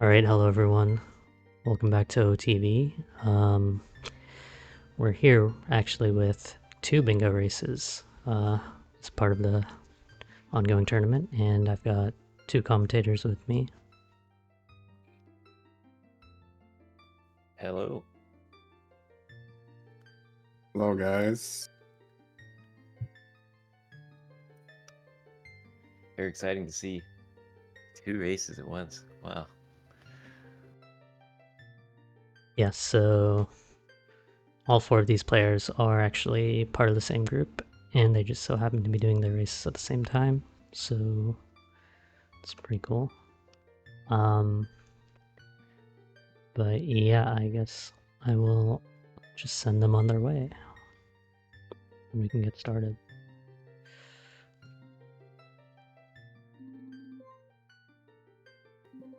Alright, hello everyone. Welcome back to OTV. We're here actually with two bingo races. It's part of the ongoing tournament, and I've got two commentators with me. Hello. Hello, guys. Very exciting to see two races at once. Wow. Yes, so all four of these players are actually part of the same group, and they just so happen to be doing their races at the same time, so it's pretty cool. But yeah, I guess I will just send them on their way, and we can get started.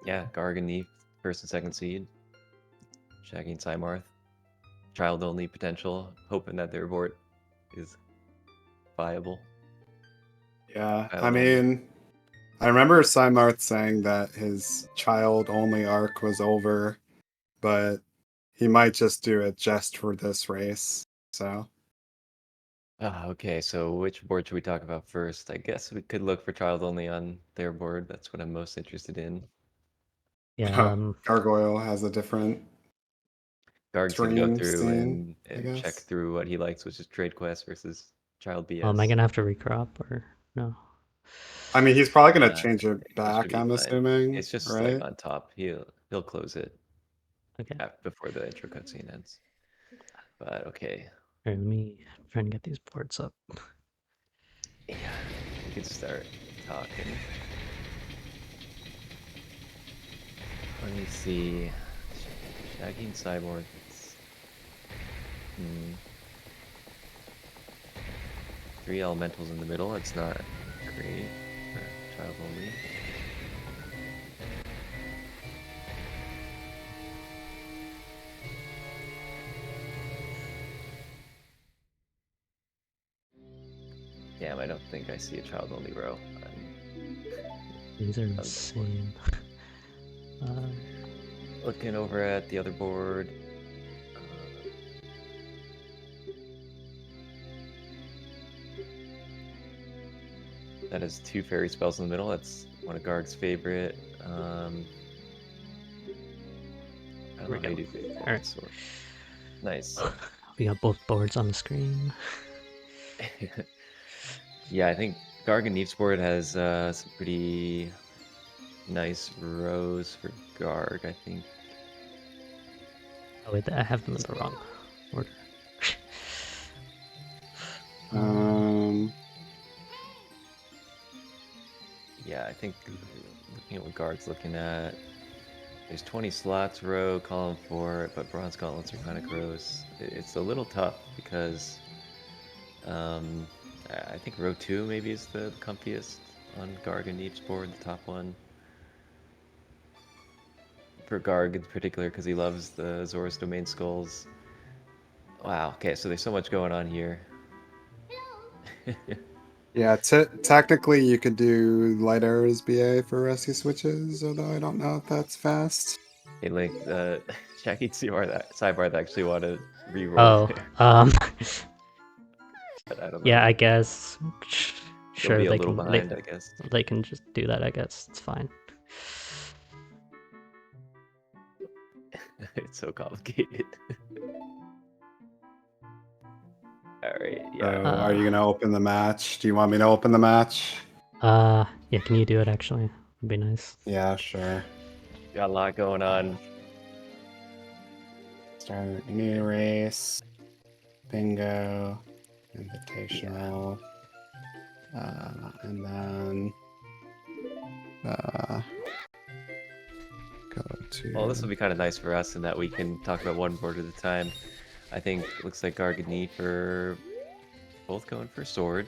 Yeah, Garg and neefe, first and second seed. Shaggy and PsyMarth. Child only potential, hoping that their board is viable. Yeah, Child I only. mean, I remember PsyMarth saying that his child-only arc was over, but he might just do it just for this race. So, Okay, so which board should we talk about first? I guess we could look for child only on their board. That's what I'm most interested in. Yeah, Gargoyle has a different Garg's gonna go stream through scene, and, I and check guess. through what he likes, which is trade quest versus child am I BS. gonna have to recrop or no? I mean, he's probably gonna Uh, change it that should back, be I'm fine. assuming, It's just like right? on top. He'll close it Okay. before the intro cutscene ends. But okay, Alright, let me try and get these boards up. yeah, we can start talking. Let me see. Shaggy and Cyborg. Three elementals in the middle. It's not great for child only. Damn, I don't think I see a child only row. These are insane. Looking over at the other board. That is two fairy spells in the middle. That's one of Garg's favorite. I don't know how you do big Alright. sword. Nice. We got both boards on the screen. Yeah, I think Garg and neefe's board has some pretty nice rows for Garg, I think. Oh wait, I have them in the wrong order. Yeah, I think looking at what Garg's looking at, there's 20 slots row, column 4, but bronze gauntlets are kind of gross. It's a little tough because I think row 2 maybe is the comfiest on Garg and neefe's board, the top one. For Garg in particular, because he loves the Azor's Domain Skulls. Wow, okay, so there's so much going on here. Yeah, technically you could do light arrows BA for rescue switches, although I don't know if that's fast. Hey, Link, Jackie and Cybar actually want to Oh, reroll it, but I don't know. yeah, I guess. They'll Sure, be a they little can. behind, I guess. They can just do that. I guess it's fine. It's so complicated. All right, So, yeah. are you gonna open the match? Do you want me to open the match? Yeah, can you do it actually? It'd be nice. Yeah, sure. Got a lot going on. Start a new race. Bingo. Invitational. And then go to. Well, this will be kind of nice for us in that we can talk about one board at a time. I think looks like Garg and neefe are both going for sword.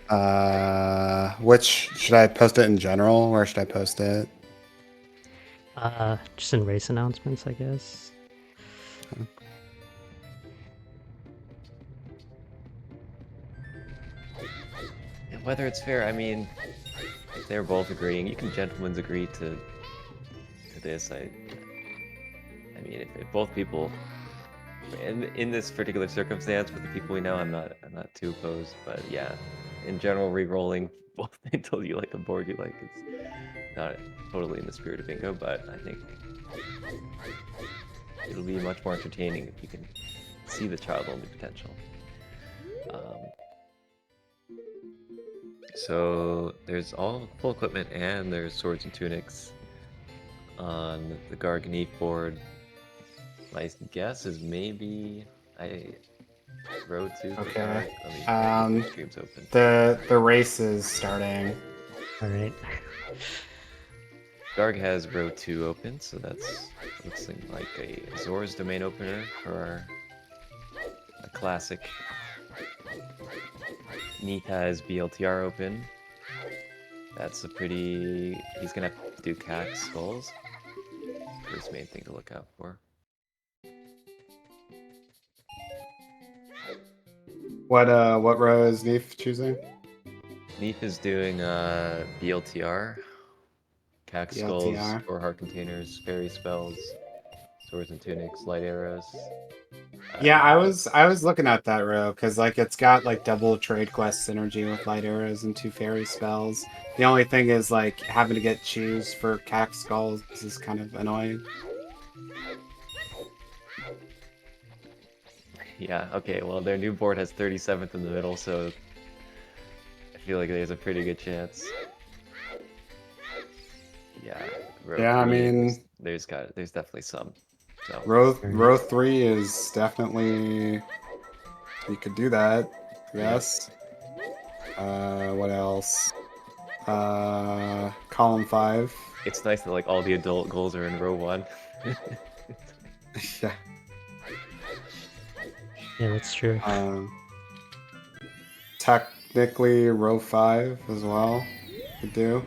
Which should I post it in general? Where should I post it? Just in race announcements, I guess. Whether it's fair, I mean, if they're both agreeing, you can gentlemen's agree to this. mean, if both people, in this particular circumstance with the people we know, I'm not too opposed. But yeah, in general, re-rolling both until you like a board you like, it's not totally in the spirit of bingo. But I think it'll be much more entertaining if you can see the child-only potential. So there's all full equipment and there's swords and tunics on the Garganeth board. My guess is maybe I row 2 for Okay. Garg. Let me keep the streams open. The race is starting. All right. Garg has row 2 open, so that's looks like a Zor's domain opener for a classic. Neefe has BLTR open. That's a pretty... He's gonna have to do CAC skulls. First main thing to look out for. What row is Neef choosing? Neefe is doing BLTR. CAC skulls, BLTR. 4 heart containers, fairy spells, swords and tunics, light arrows. Yeah, I was looking at that row because like it's got like double trade quest synergy with light arrows and 2 fairy spells. The only thing is like having to get choose for cack skulls is kind of annoying. Yeah, okay, well, their new board has 37th in the middle, so I feel like there's a pretty good chance. Yeah, row Yeah, I 3, mean, there's definitely some. So row 3 is definitely, you could do that. Yes. What else? Column 5. it's nice that like all the adult goals are in row 1. Yeah. Yeah, that's true. Technically row 5 as well could do.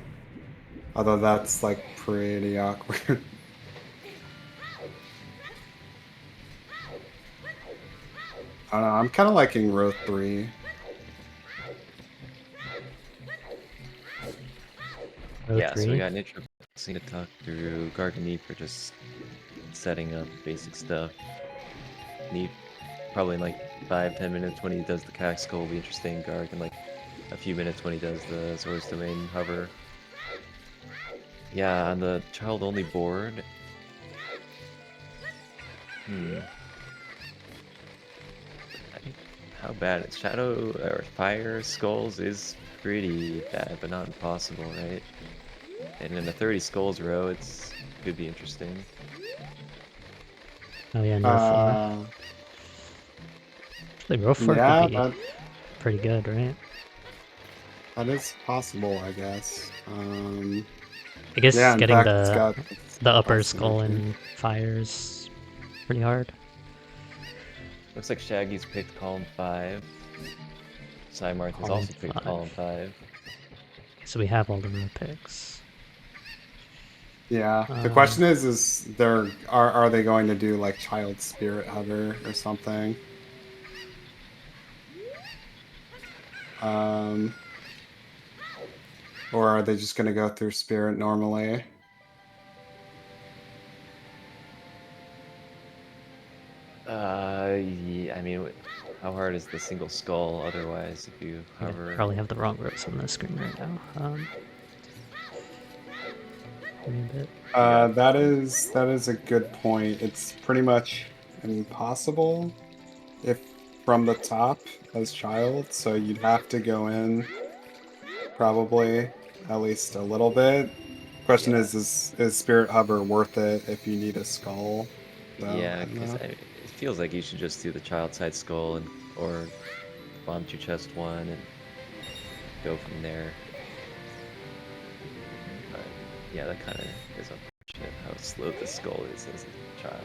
Although that's like pretty awkward. I don't know, I'm kind of liking row 3. Row Yeah, so we 3. got an intro scene to talk through Garganeth for just setting up basic stuff. Neat, probably in like 5-10 minutes when he does the CAC skull will be interesting. Garg in like a few minutes when he does the Zor's Domain hover. Yeah, on the child only board. I think how bad it's Shadow or Fire Skulls is pretty bad, but not impossible, right? And in a 30 skulls row, it's could be interesting. Oh yeah, no 4. Actually, row 4 could Yeah, be pretty good, right? that is possible, I guess. I guess Yeah, in getting fact, it's got the upper plus skull synergy. and fires pretty hard. Looks like Shaggy's picked column 5. PsyMarth has Column also picked 5. column 5. So we have all the row picks. Yeah, the question is are they going to do like child spirit hover or something? Or are they just going to go through spirit normally? Yeah, I mean, how hard is the single skull otherwise if you Yeah, hover? probably have the wrong rows on the screen right now. Give me a bit. That is a good point. It's pretty much impossible if from the top as child, so you'd have to go in probably at least a little bit. Question is Spirit Hover worth it if you need a skull? Though Yeah, I don't because know. it feels like you should just do the child side skull and or bomb 2 chest 1 and go from there. But yeah, that kind of is unfortunate how slow the skull is as a child.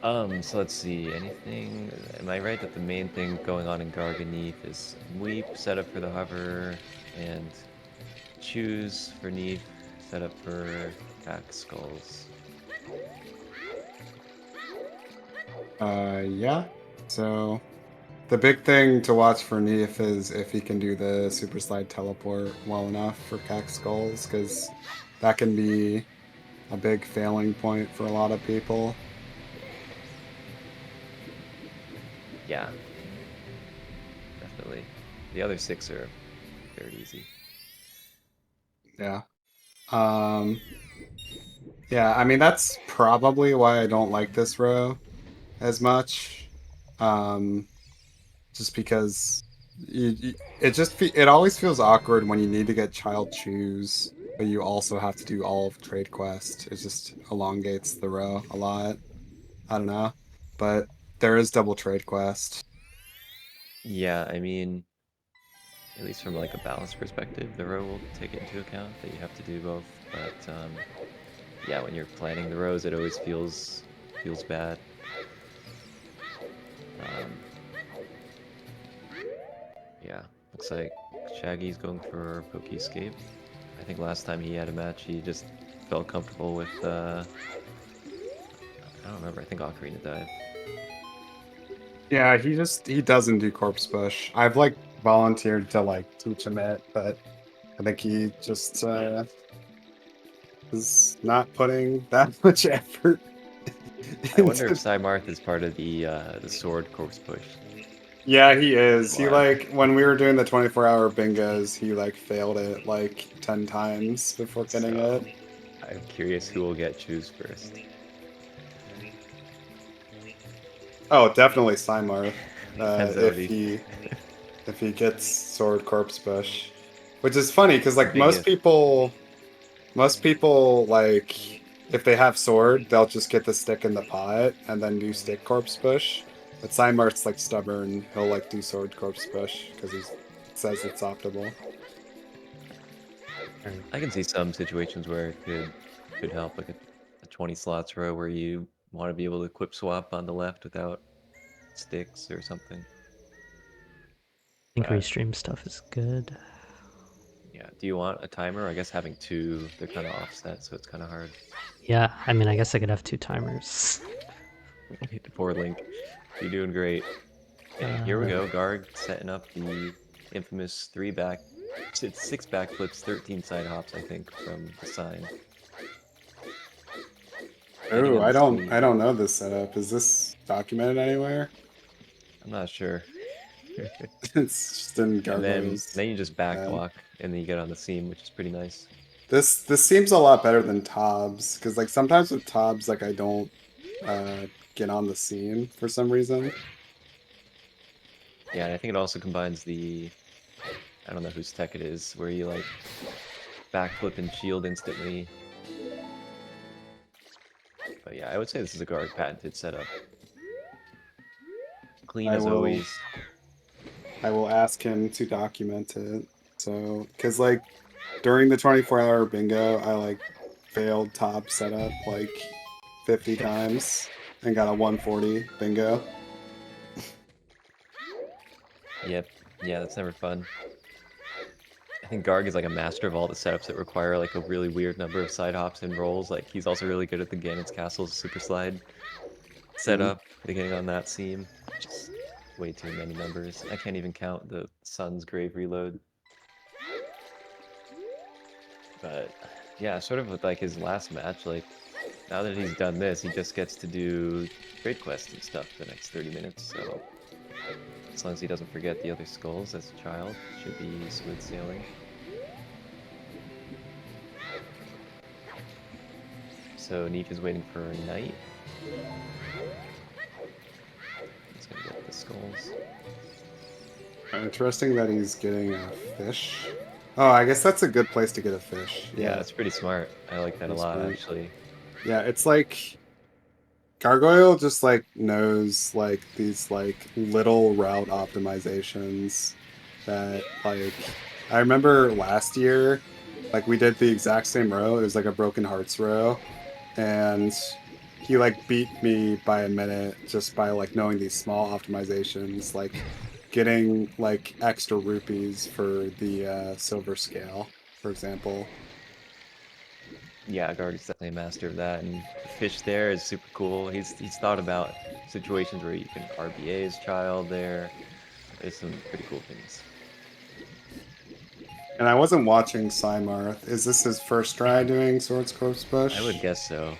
So let's see. Anything? Am I right that the main thing going on in Garganeef is Weep set up for the hover and choose for Neef set up for Cack Skulls. Yeah. So the big thing to watch for Neef is if he can do the super slide teleport well enough for Cack Skulls, because that can be a big failing point for a lot of people. Yeah, definitely. The other 6 are very easy. Yeah. Um, yeah, I mean, that's probably why I don't like this row as much. Um, just because it always feels awkward when you need to get child choose, but you also have to do all of trade quest. It just elongates the row a lot. I don't know, but there is double trade quest. Yeah, I mean, at least from like a balance perspective, the row will take it into account that you have to do both. But yeah, when you're planning the rows, it always feels bad. Um, yeah, looks like Shaggy's going for Poke Escape. I think last time he had a match, he just felt comfortable with I don't remember. I think Ocarina Dive. Yeah, he doesn't do corpse push. I've like volunteered to like teach him it, but I think he just is not putting that much effort I wonder if into. PsyMarth is part of the sword corpse push. Yeah, he is. He Wow. like when we were doing the 24-hour bingos, he like failed it like 10 times before getting it. So I'm curious who will get choose first. Oh, definitely PsyMarth. Depends on what If he. he gets sword corpse push, which is funny because It's a like big if. most people like if they have sword, they'll just get the stick in the pot and then do stick corpse push. But Cymart's like stubborn. He'll like do sword corpse push because he says it's optimal. I can see some situations where it could help, like a 20 slots row where you want to be able to equip swap on the left without sticks or something. I think But restream stuff is good. yeah, do you want a timer? I guess having two, they're kind of offset, so it's kind of hard. Yeah, I mean, I guess I could have 2 timers. Poor Link, you're doing great. Okay, here we go. Garg setting up the infamous 6 backflips, 13 side hops, I think, from the sign. Getting Oh, on the I seam. don't know this setup. Is this documented anywhere? I'm not sure. It's just in And Gargoyles. then you just back walk, and then you get on the seam, which is pretty nice. This seems a lot better than Tobs because like sometimes with Tobs like I don't uh get on the scene for some reason. Yeah, and I think it also combines the I don't know whose tech it is, where you like backflip and shield instantly. But yeah, I would say this is a Garg patented setup. Clean I as will always. I will ask him to document it. So because like during the 24-hour bingo, I like failed top setup like 50 times and got a 140 bingo. Yep. Yeah, that's never fun. I think Garg is like a master of all the setups that require like a really weird number of side hops and rolls. Like he's also really good at the Ganon's Castle's super slide Mhm. setup, getting on that seam. Just way too many numbers. I can't even count the Sun's Grave reload. But yeah, sort of with like his last match, like now that he's done this, he just gets to do trade quests and stuff the next 30 minutes. So as long as he doesn't forget the other skulls as a child, should be smooth sailing. So Neef is waiting for night. He's gonna get the skulls. Interesting that he's getting a fish. Oh, I guess that's a good place to get a fish. Yeah, Yeah, that's pretty smart. I like that a pretty lot, smart. actually. Yeah, it's like Gargoyle just like knows like these like little route optimizations that like I remember last year like we did the exact same row. It was like a Broken Hearts row and he like beat me by a minute just by like knowing these small optimizations, like getting like extra rupees for the silver scale, for example. Yeah, Garg is definitely a master of that, and the fish there is super cool. He's thought about situations where you can RBA his child there. There's some pretty cool things. And I wasn't watching PsyMarth. Is this his first try doing Swords Corpse I would Push? guess so.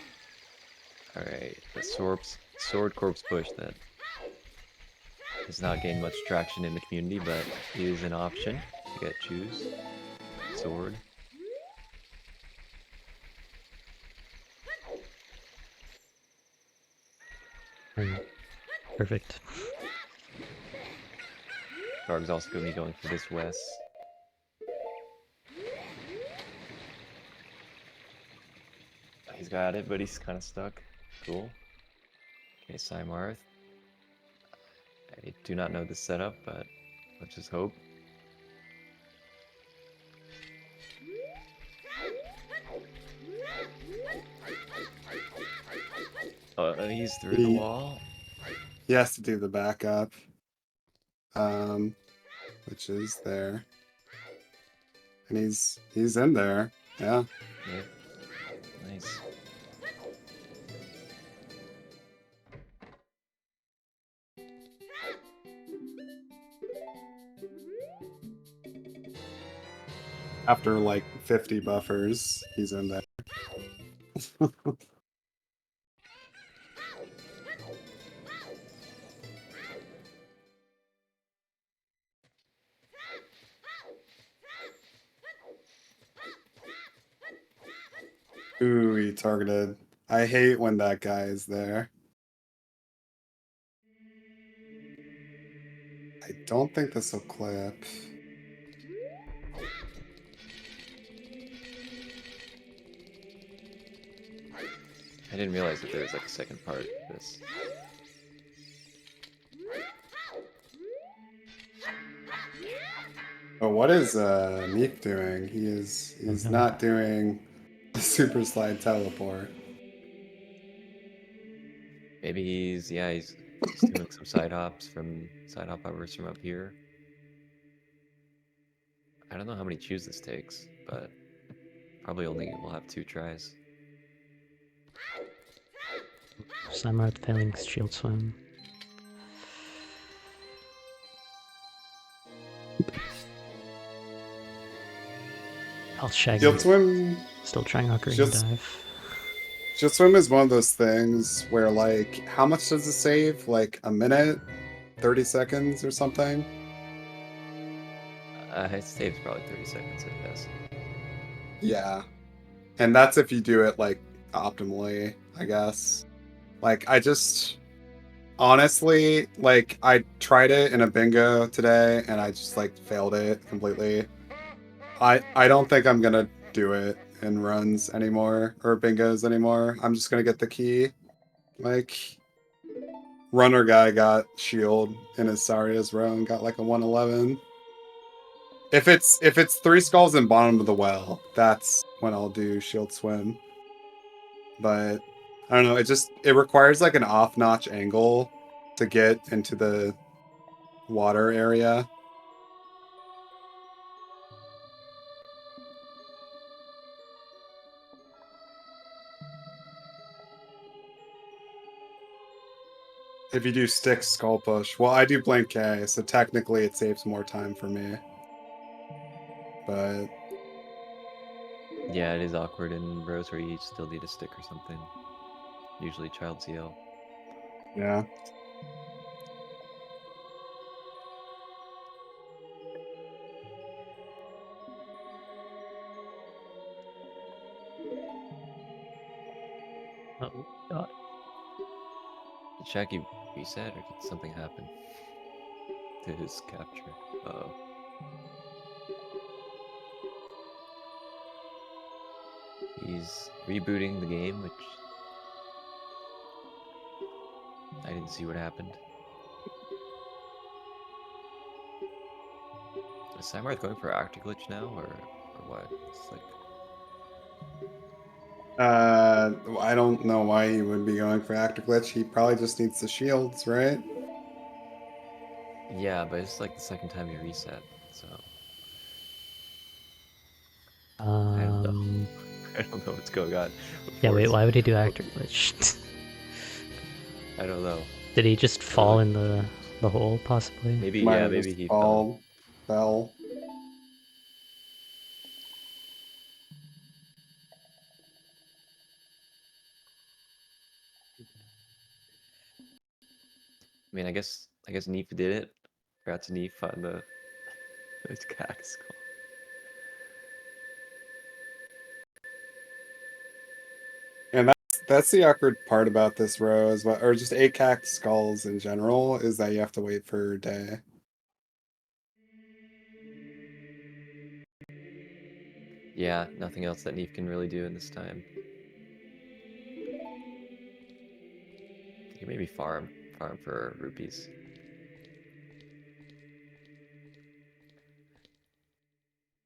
All right, the sword corpse push that has not gained much traction in the community, but is an option to get choose sword. Alright, perfect. Garg's also going to be going for this West. He's got it, but he's kind of stuck. Cool. Okay, PsyMarth. I do not know this setup, but let's just hope. He's through the He wall. he has to do the backup, which is there, and he's in there. Yeah. Yep. Nice. After like 50 buffers, he's in there. Ooh, he targeted. I hate when that guy is there. I don't think this will clip. I didn't realize that there was like a second part to this. But what is neefe doing? He's no. not doing the super slide teleport. Maybe he's doing some side hop hovers from up here. I don't know how many chews this takes, but probably only will have 2 tries. PsyMarth failing shield swim. Shaggy. Shield swim. Still trying Ocarina Shield, Dive. shield swim is one of those things where like, how much does it save? Like a minute, 30 seconds, or something. It saves probably 30 seconds at best. Yeah, and that's if you do it like optimally, I guess. Like I just honestly, like I tried it in a bingo today and I just like failed it completely. I don't think I'm gonna do it in runs anymore or bingos anymore. I'm just gonna get the key. Like runner guy got shield in his Saria's row and got like a 111. If it's 3 skulls and bottom of the well, that's when I'll do shield swim. But I don't know, it requires like an off-notch angle to get into the water area. If you do stick skull push, well, I do blank K, so technically it saves more time for me. But Yeah, it is awkward in rows where you still need a stick or something. Usually child CL. yeah, Oh god. Did Shaggy reset or did something happen to his capture? Uh-oh. He's rebooting the game, which I didn't see what happened. Is PsyMarth going for actor glitch now or what? It's like I don't know why he would be going for Actor Glitch. He probably just needs the shields, right? Yeah, but it's like the second time you reset, so I don't know. Um, I don't know what's going on with yeah, wait, Force. why would he do actor glitch? I don't know. Did he just But it fall look, in the hole, possibly? maybe Might yeah, have maybe just he fell. fell. I mean, I guess neefe did it. Congrats to neefe on the cack skull. And that's the awkward part about this row is what, or just ACAC skulls in general, is that you have to wait for your day. Yeah, nothing else that neefe can really do in this time. You can maybe farm for rupees.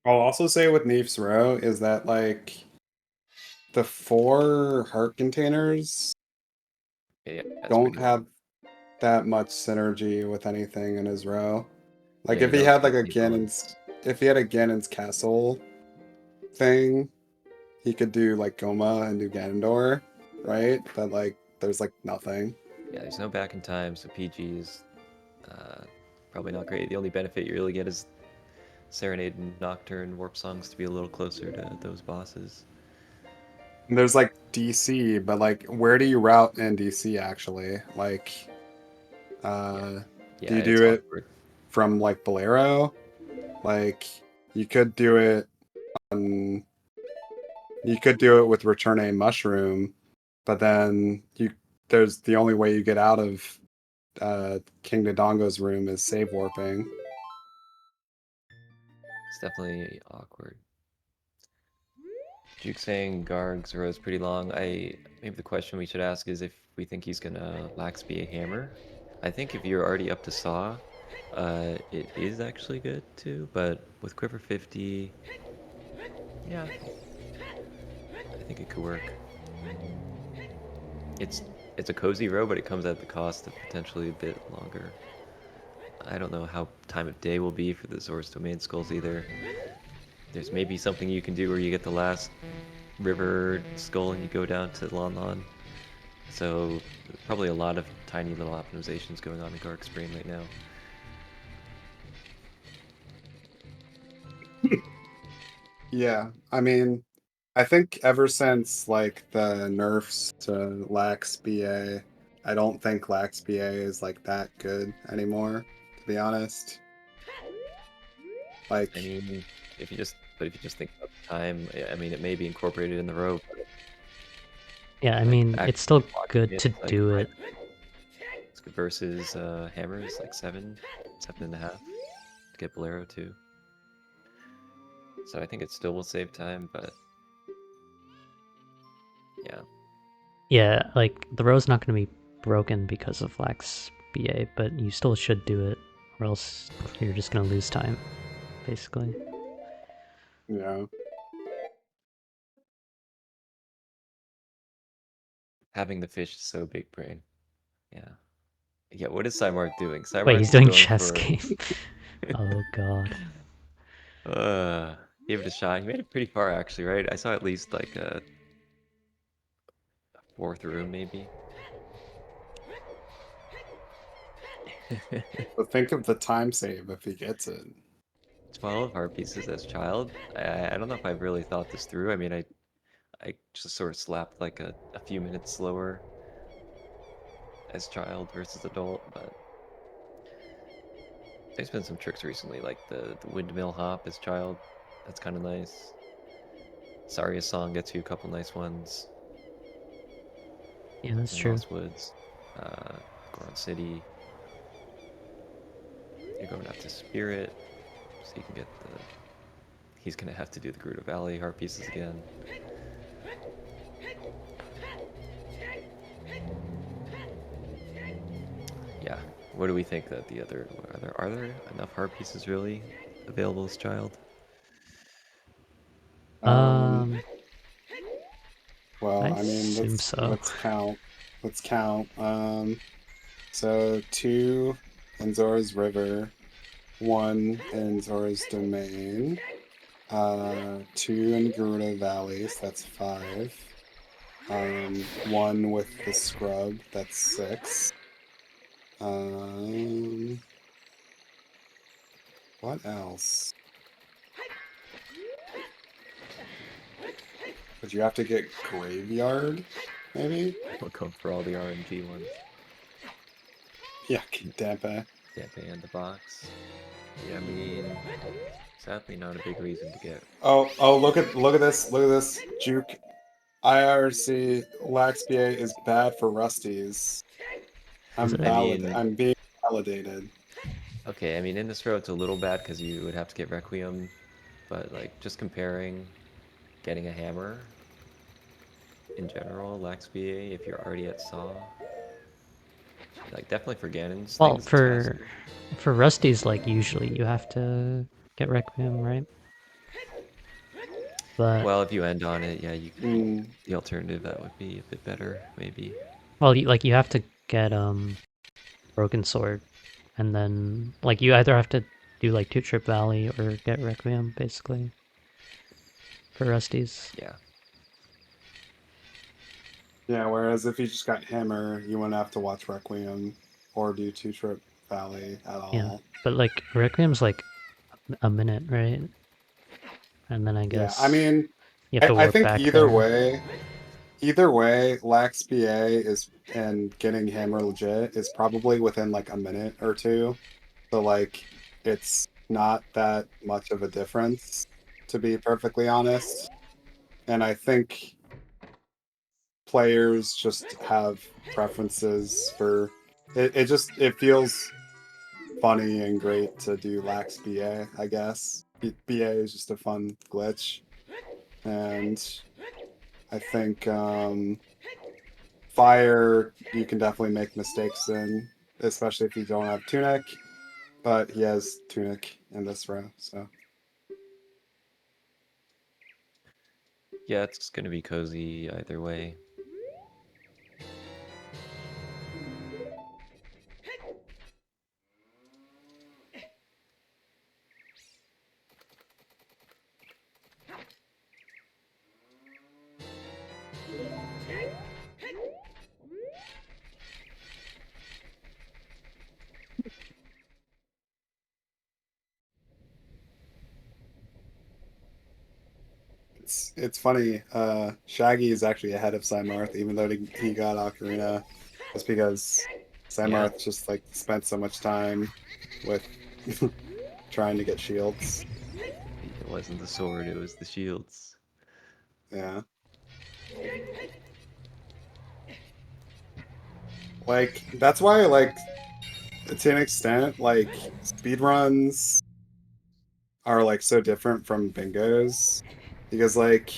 I'll also say with Neef's row is that like the 4 heart containers Yeah, that's don't pretty low. have that much synergy with anything in his row. Like Yeah, if you he don't had like get a any Ganon's, bonus. if he had a Ganon's castle thing, he could do like Goma and do Ganondorf, right? But like there's like nothing. Yeah, there's no back in time, so PG is probably not great. The only benefit you really get is Serenade and Nocturne Warp Songs to be a little closer to those bosses. And there's like DC, but like where do you route in DC actually? Like Yeah, do yeah, you it's do it awkward. from like Bolero? Like you could do it on you could do it with Return a Mushroom, but then you there's the only way you get out of King Dodongo's room is save warping. It's definitely awkward. Juke saying Garg's row is pretty long. Maybe the question we should ask is if we think he's gonna lax be a hammer. I think if you're already up to Saw, it is actually good too. But with Quiver 50, yeah, I think it could work. It's it's a cozy row, but it comes at the cost of potentially a bit longer. I don't know how time of day will be for the Zora's Domain skulls either. There's maybe something you can do where you get the last river skull and you go down to Lon Lon. So probably a lot of tiny little optimizations going on in Garg's brain right now. Yeah, I mean, I think ever since like the nerfs to Lax BA, I don't think Lax BA is like that good anymore, to be honest. I Like mean, if you just think about the time, I mean, it may be incorporated in the rope, but Yeah, I like mean, it's actually still watching good it, to it's like do it. versus Hammer is like 7.5 to get Bolero too. So I think it still will save time, but yeah. Yeah, like, the row's not going to be broken because of lax BA, but you still should do it, or else you're just going to lose time, basically. you know, Having the fish is so big brain. Yeah. Yeah, what is PsyMarth doing? Wait, PsyMarth he's is doing going chess for game. Oh god. Gave it a shot. He made it pretty far actually, right? I saw at least like a fourth room maybe. but think of the time save if he gets it. 12 heart pieces as child. I don't know if I've really thought this through. I mean, I just sort of slapped like a few minutes slower as child versus adult, but there's been some tricks recently, like the windmill hop as child. That's kind of nice. Saria song gets you a couple nice ones. Yeah, that's In true. Lost Woods, uh, Goron City. You're going out to Spirit, so you can get the. He's gonna have to do the Gerudo Valley heart pieces again. Yeah. What do we think that the other are there enough heart pieces really available as child? Um, Um, mean, assume so. let's count. Let's count. So 2 in Zora's River, 1 in Zora's Domain, 2 in Gerudo Valley, so that's 5. 1 with the scrub, that's 6. What else? Would you have to get Graveyard, maybe? We'll go for all the RNG ones. Yeah, Dampe. Dampe and the box. Yeah, I mean, sadly not a big reason to get. Oh, look at this, Juke. IRC Lax BA is bad for Rusties. Is it? I'm being validated. Okay, I mean, in this row it's a little bad because you would have to get Requiem, but like just comparing getting a hammer in general, Lax BA, if you're already at Saw, like definitely for Ganon's Well, things, it's faster. for Rusty's, like usually you have to get Requiem, right? But Well, if you end on it, yeah, you Mm, the alternative that would be a bit better, maybe. well, you have to get Broken Sword, and then like you either have to do like 2-Trip Valley or get Requiem, basically. For Rusty's. Yeah. yeah, whereas if you just got Hammer, you wouldn't have to watch Requiem or do 2-Trip Valley at all. Yeah, but like Requiem's like a minute, right? And then I Yeah, guess I mean, you have to I warp think back there. either way, Lax BA is and getting Hammer legit is probably within like a minute or two. So like it's not that much of a difference, to be perfectly honest. And I think players just have preferences for it feels funny and great to do Lax BA, I guess. BA is just a fun glitch. And I think Fire you can definitely make mistakes in, especially if you don't have Tunic. But he has Tunic in this row, so Yeah, it's gonna be cozy either way. it's funny. Shaggy is actually ahead of PsyMarth, even though he got Ocarina, just because Yeah, PsyMarth just like spent so much time with trying to get shields. it wasn't the sword, it was the shields. Yeah. Like that's why like to an extent, like speedruns are like so different from bingos. Because like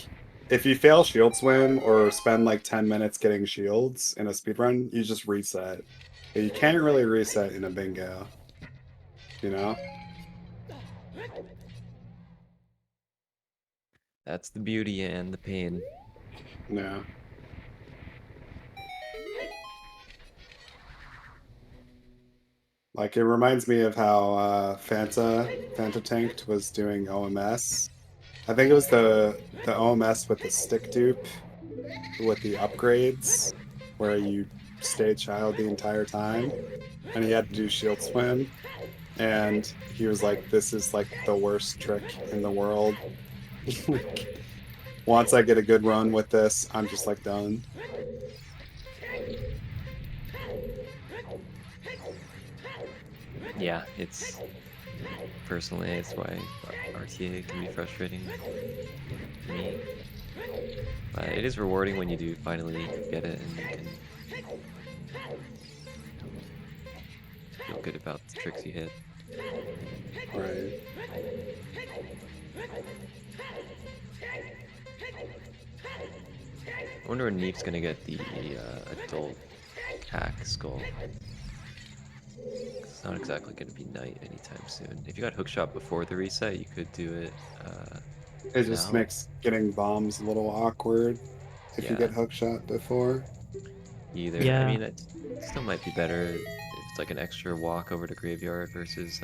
if you fail shield swim or spend like 10 minutes getting shields in a speedrun, you just reset. But you can't really reset in a bingo, you know? That's the beauty and the pain. Yeah. Like it reminds me of how Fanta Tanked was doing OMS. I think it was the OMS with the stick dupe with the upgrades where you stay child the entire time and he had to do shield swim and he was like, this is like the worst trick in the world. Like, once I get a good run with this, I'm just like done. Yeah, it's personally it's why RTA can be frustrating for me. But it is rewarding when you do finally get it and you can feel good about the tricks you hit. Right. I wonder when Neefe's gonna get the adult hack skull. It's not exactly gonna be night anytime soon. If you got hookshot before the reset, you could do it It just now. makes getting bombs a little awkward. if you Yeah. get hookshot before. Either. I Yeah. mean, it still might be better if it's like an extra walk over to graveyard versus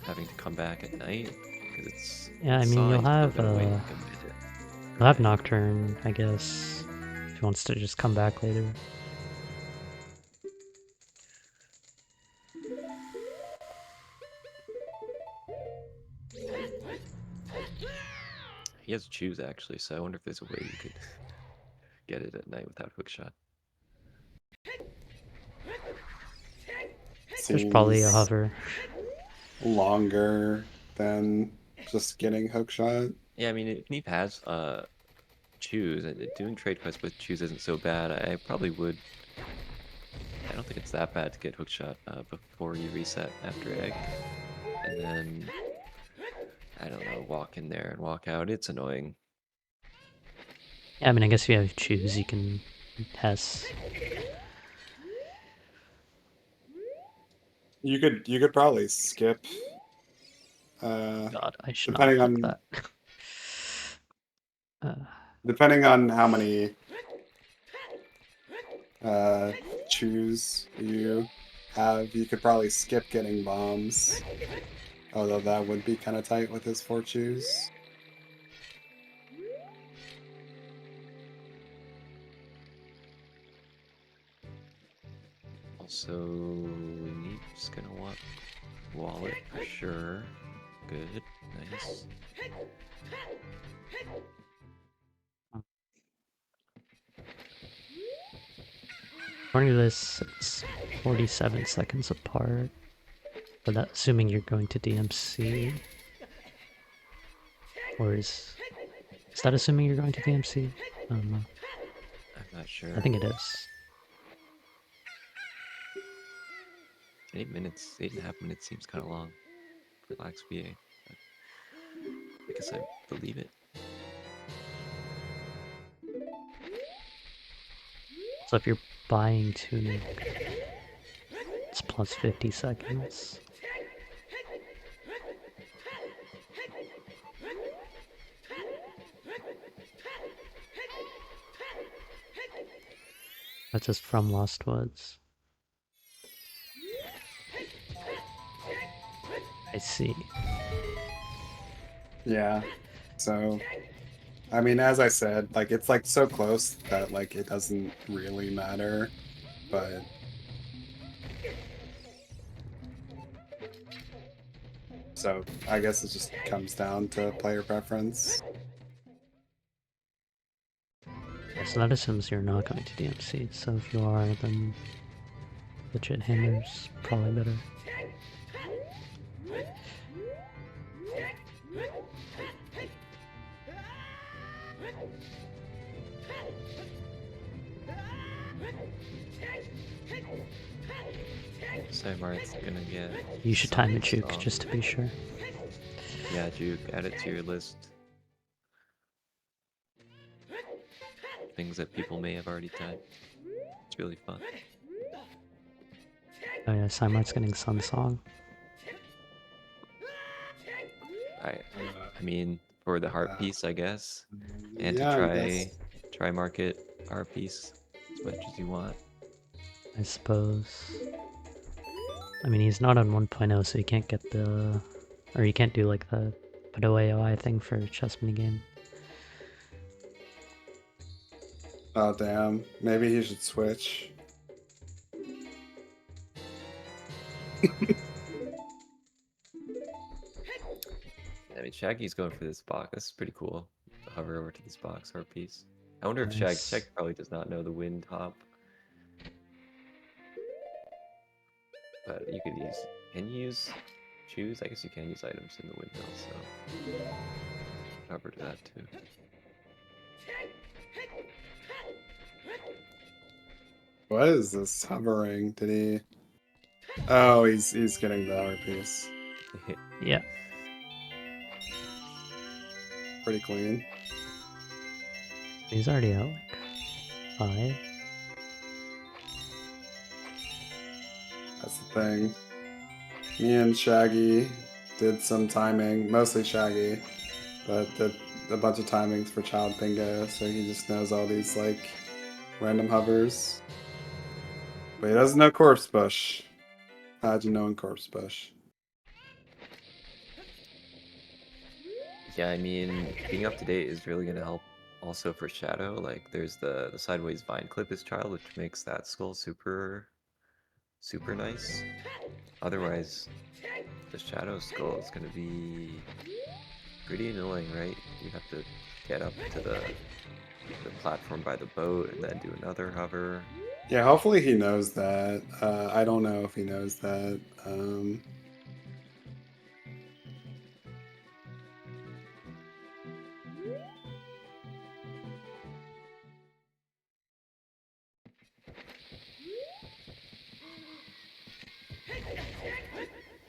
having to come back at night, because it's Yeah, I mean, sawing. You still gotta wait like a minute. you'll have Nocturne, I guess, if he wants to just come back later. He has to choose actually, so I wonder if there's a way you could get it at night without hookshot. There's probably a Seems hover. longer than just getting hookshot. Yeah, I mean, if neefe has choose, doing trade quests with choose isn't so bad. I probably would. I don't think it's that bad to get hookshot before you reset after egg, and then I don't know, walk in there and walk out. It's annoying. Yeah, I mean, I guess if you have choose, you can Hess. You could probably skip. God, I should not Depending have clicked on that. depending on how many choose you have, you could probably skip getting bombs. Although that would be kind of tight with his 4 choose. Also, neefe's gonna want wallet for sure. Good, nice. According to this, it's 47 seconds apart. But that, assuming you're going to DMC. Or is that assuming you're going to DMC? I don't know. I'm not sure. I think it is. 8 minutes, 8.5 minutes seems kind of long for Lax VA. But I guess I believe it. So if you're buying Tunic, it's plus 50 seconds. That's just from Lost Woods. I see. Yeah. So, I mean, as I said, like it's like so close that like it doesn't really matter, but so I guess it just comes down to player preference. Yeah, so that assumes you're not going to DMC. So if you are, then legit hammer's probably better. PsyMarth's gonna get. You should time a some juke song. just to be sure. Yeah, juke. Add it to your list. Things that people may have already done. It's really fun. Oh yeah, PsyMarth's getting Sun Song. I mean, for the heart piece, I guess, and Yeah, to try market art piece as much as you want. I suppose. I mean, he's not on 1.0, so you can't get the... Or you can't do like the Pado AOI thing for chess minigame. Oh damn. Maybe he should switch. I mean, Shaggy's going for this box. This is pretty cool. To hover over to this box art piece. I wonder if Nice. Shaggy probably does not know the wind hop. But you could use. Can you use choose? I guess you can use items in the windmill, so hover to that too. What is this hovering? Did he? Oh, he's getting the art piece. Yeah. Pretty clean. He's already out like 5. That's the thing. Me and Shaggy did some timing, mostly Shaggy, but a bunch of timings for Child Bingo, so he just knows all these like random hovers. But he doesn't know Corpse Bush. Imagine knowing Corpse Bush. Yeah, I mean, being up to date is really gonna help also for Shadow. Like, there's the sideways vine clip as child, which makes that skull super nice. Otherwise, the Shadow skull is gonna be pretty annoying, right? You have to get up to the platform by the boat and then do another hover. Yeah, hopefully he knows that. I don't know if he knows that.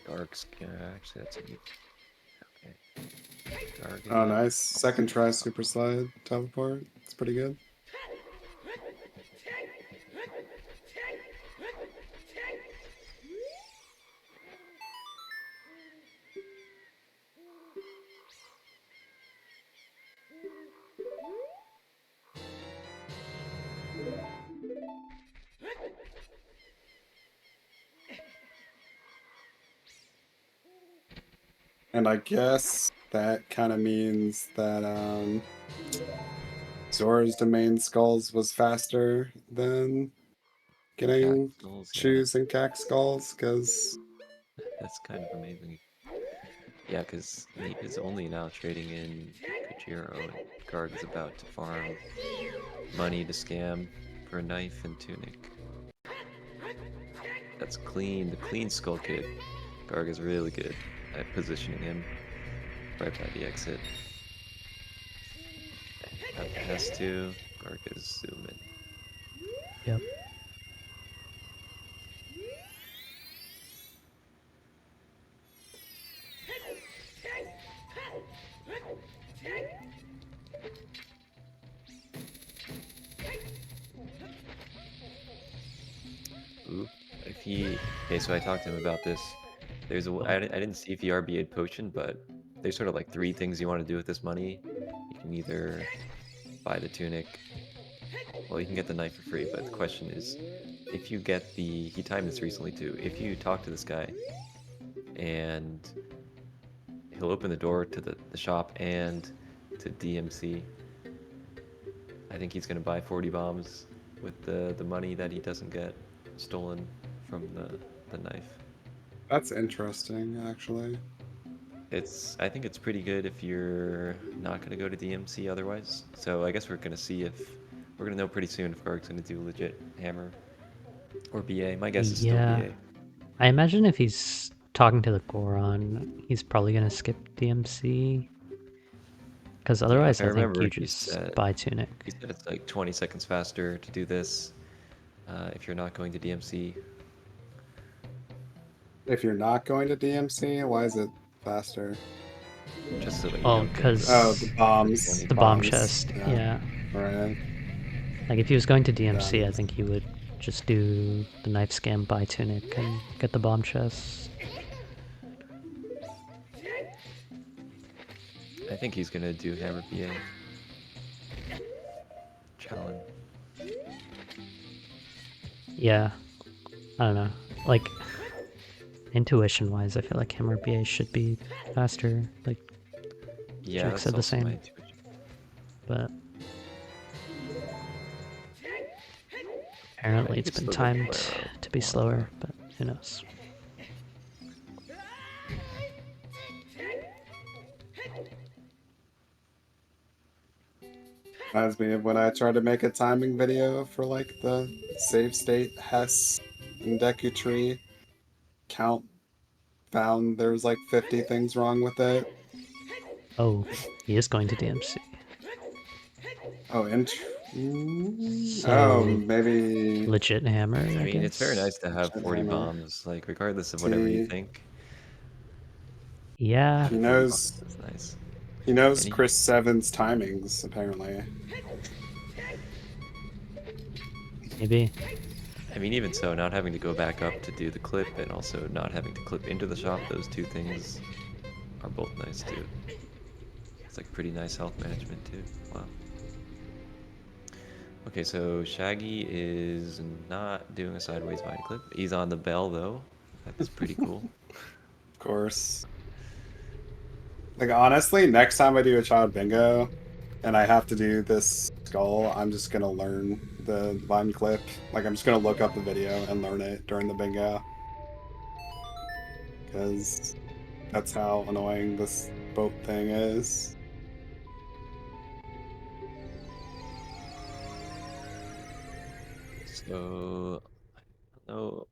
Dark's actually that's a neat. Okay. Dark Oh, and nice. Second try super slide teleport. It's pretty good. And I guess that kind of means that Zora's domain skulls was faster than getting Cactuals, yeah. shoes and cack skulls, because That's kind of amazing. Yeah, because Neep is only now trading in Kajiro, and Garg is about to farm money to scam for a knife and tunic. That's clean, the clean Skull Kid. Garg is really good at positioning him right by the exit. That has to. Garg is zooming. Yep. Ooh, if he... Okay, so I talked to him about this. There's a... Oh. I didn't see if he RBA'd Potion, but there's sort of like 3 things you want to do with this money. You can either buy the tunic. Well, you can get the knife for free, but the question is, if you get the... He timed this recently too. If you talk to this guy, and he'll open the door to the shop and to DMC. I think he's going to buy 40 bombs with the money that he doesn't get stolen from the knife. that's interesting, actually. I think it's pretty good if you're not going to go to DMC otherwise. So I guess we're going to see if... We're going to know pretty soon if Garg's going to do legit hammer or BA. My guess is still Yeah. BA. I imagine if he's talking to the Goron, he's probably gonna skip DMC. Because Yeah, if otherwise, I I think remember, you just buy Tunic. he said it's like 20 seconds faster to do this if you're not going to DMC. If you're not going to DMC, why is it faster? Just so that you Oh, don't get because Oh, the bombs. 20 the bomb bombs. chest, yeah. Right. Like, if he was going to DMC, I Bombs. think he would just do the knife scam, buy Tunic, and get the bomb chest. I think he's gonna do hammer BA. Challenge. Yeah. I don't know. Like, intuition-wise, I feel like Hammer BA should be faster. Like, Yeah, Jack that's said the also my same. intuition. But I apparently think it's been still good timed Bolero. to be slower, but who knows. Reminds me of when I tried to make a timing video for like the save state Hess and Deku tree. Count found there was like 50 things wrong with it. Oh, he is going to DMC. Oh, So, maybe legit Hammer, I I mean, it's very guess. nice to have Shit 40 hammer. bombs, like, regardless of whatever you T. think. Yeah, He Having 40 bombs knows. is nice. He knows Any? Chris Seven's timings apparently. maybe. I mean, even so, not having to go back up to do the clip and also not having to clip into the shop, those two things are both nice too. It's like pretty nice health management too. Wow. Okay, so Shaggy is not doing a sideways vine clip. He's on the bell though. That's pretty cool. Of course. Like honestly, next time I do a child bingo and I have to do this skull, I'm just gonna learn the vine clip. Like I'm just gonna look up the video and learn it during the bingo. Because that's how annoying this boat thing is. So I don't know.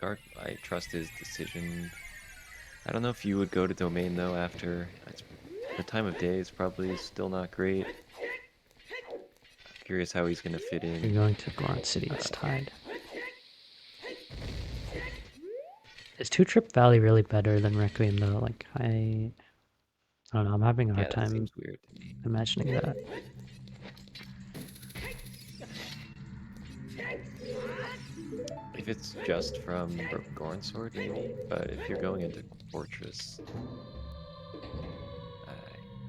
Garg, I trust his decision. I don't know if you would go to domain though after the time of day is probably still not great. Curious how he's gonna fit You're in. going to Goron City. It's tied. Is Two Trip Valley really better than Requiem though? Like I don't know. I'm having a Yeah, hard that time seems weird to me. imagining that. If it's just from Broken Goron Sword, maybe. But if you're going into Fortress, I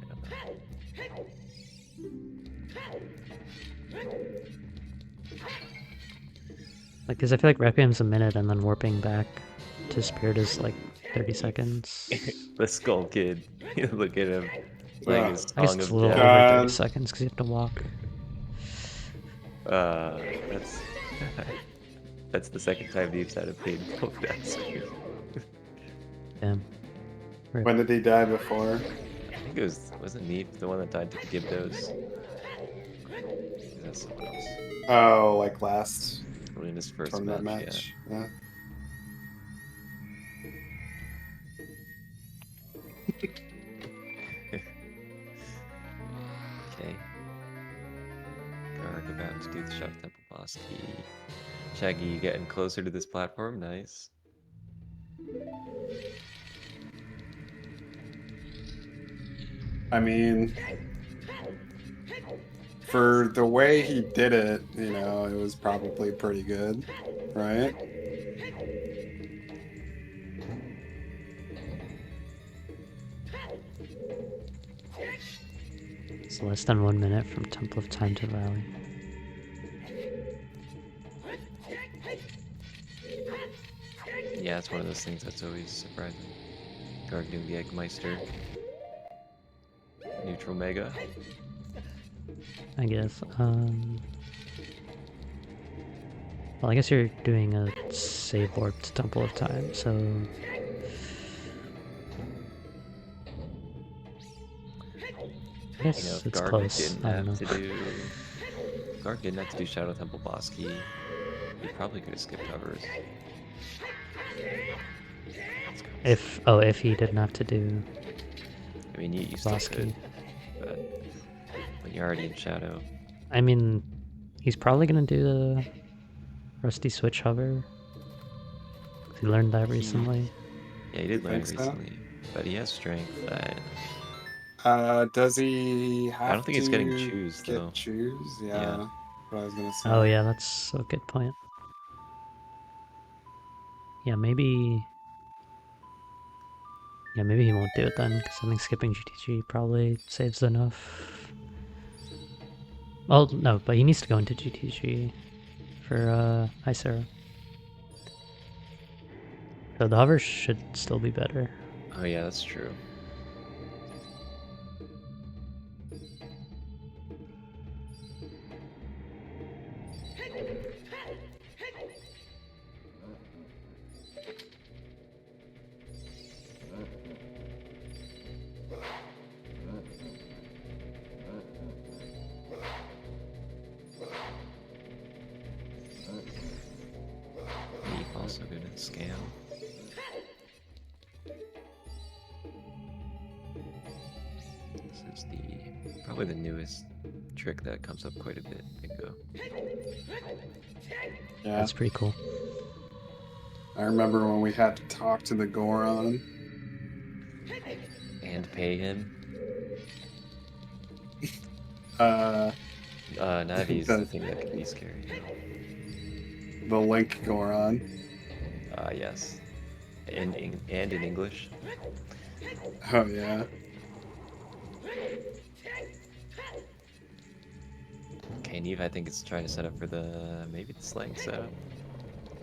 don't know. Like, cause I feel like Requiem's a minute and then warping back to Spirit is like 30 seconds. The Skull Kid. Look at him playing his I guess Song it's a of little Death. over 30 God. seconds because you have to walk. That's that's the second time Neefe's had a paid both deaths. Damn. Rip. When did he die before? I think it wasn't Neefe the one that died to the Gibdos? Is that someone else? Oh, like last In his first tournament match, match. Yeah. Okay. Garg about to do the Shadow Temple boss key. Shaggy getting closer to this platform, nice. I mean, for the way he did it, you know, it was probably pretty good, right? It's less than 1 minute from Temple of Time to Valley. Yeah, it's one of those things that's always surprising. Garg doing the Eggmeister. Neutral Mega. I guess. Well, I guess you're doing a save warped Temple of Time, so I guess You know, if it's Garg close. didn't I don't have know. to do Garg didn't have to do Shadow Temple boss key, he probably could have skipped hovers. If he didn't have to do I mean, you still boss could, key. but when you're already in Shadow. I mean, he's probably gonna do the Rusty Switch hover. He learned that recently. Yeah, he did You learn think it so? recently, but he has strength. Does he have I don't think it's getting to choose get though. choose? Yeah, Yeah. what I was gonna say. Oh yeah, that's a good point. Yeah, maybe. Yeah, maybe he won't do it then, because I think skipping GTG probably saves enough. Well, no, but he needs to go into GTG for Ice Arrow. So the hover should still be better. Oh yeah, that's true. Neefe also good at scale. This is probably the newest trick that comes up quite a bit. Bingo. Yeah, That's pretty cool. I remember when we had to talk to the Goron. And pay him. Navi is the thing that can be scary. The Link Goron. Yes. And in English. Oh yeah. Okay, neefe I think is trying to set up for the maybe the slang setup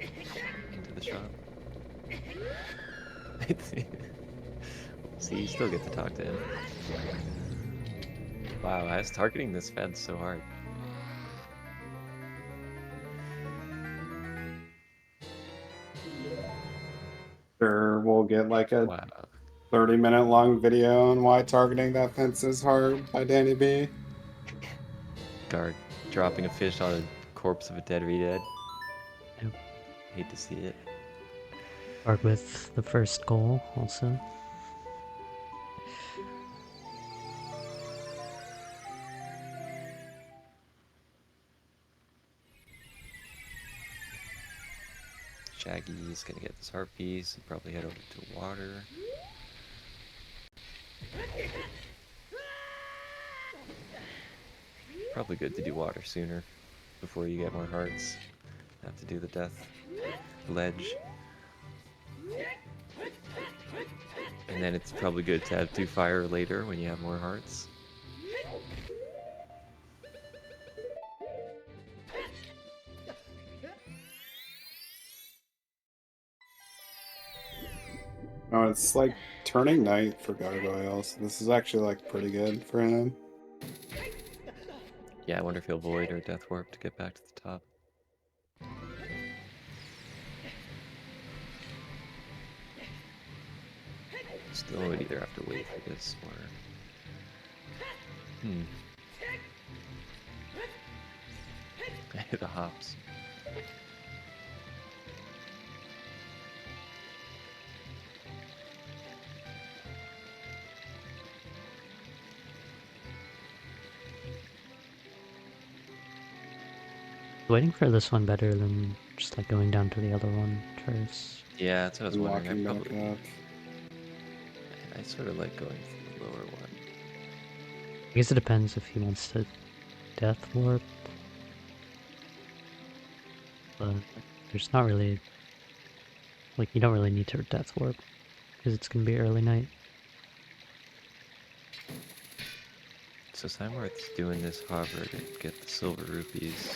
into the shop. See, you still get to talk to him. Wow, I was targeting this fence so hard. Sure, we'll get like a Wow. 30-minute long video on why targeting that fence is hard by Danny B. Guard dropping a fish on a corpse of a dead re-dead. Yep. Hate to see it. Guard with the first goal also. Shaggy is gonna get this heart piece and probably head over to water. Probably good to do water sooner before you get more hearts. Have to do the death ledge. And then it's probably good to do fire later when you have more hearts. Oh, it's like turning night for gargoyles. This is actually like pretty good for him. Yeah, I wonder if he'll void or death warp to get back to the top. Still would either have to wait for this or... The hops. Waiting for this one better than just like going down to the other one first. Yeah, that's what I was And wondering. walking back up. I sort of like going for the lower one. I guess it depends if he wants to death warp. But there's not really... Like, you don't really need to death warp, because it's gonna be early night. So PsyMarth's doing this hover to get the silver rupees.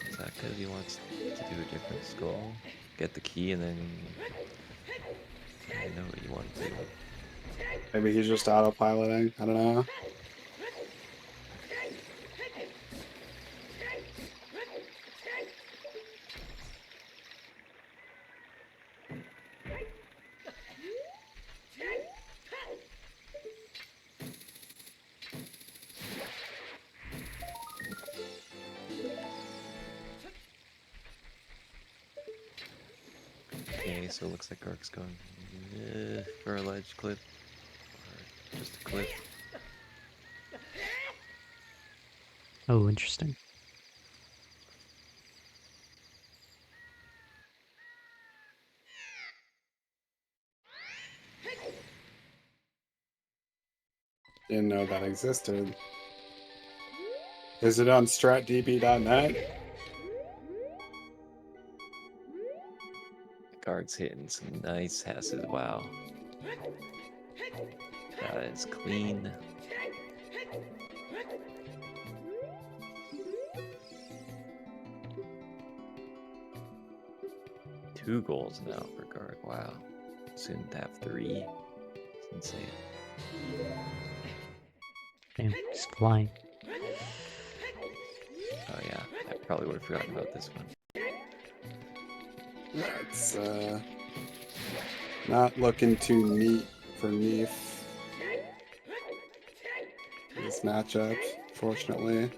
Is that because he wants to do a different skull? Get the key and then... I know what you want to do. Maybe he's just autopiloting. I don't know. Okay, so it looks like Gark's going for a ledge clip. Or just a clip. Oh, interesting. Didn't know that existed. Is it on stratdb.net? Guard's hitting some nice hasses. Wow. That is clean. Two goals now for Guard. Wow. Soon to have 3. It's insane. Damn, he's flying. Oh yeah, I probably would have forgotten about this one. That's not looking too neat for neefe. This matchup, fortunately.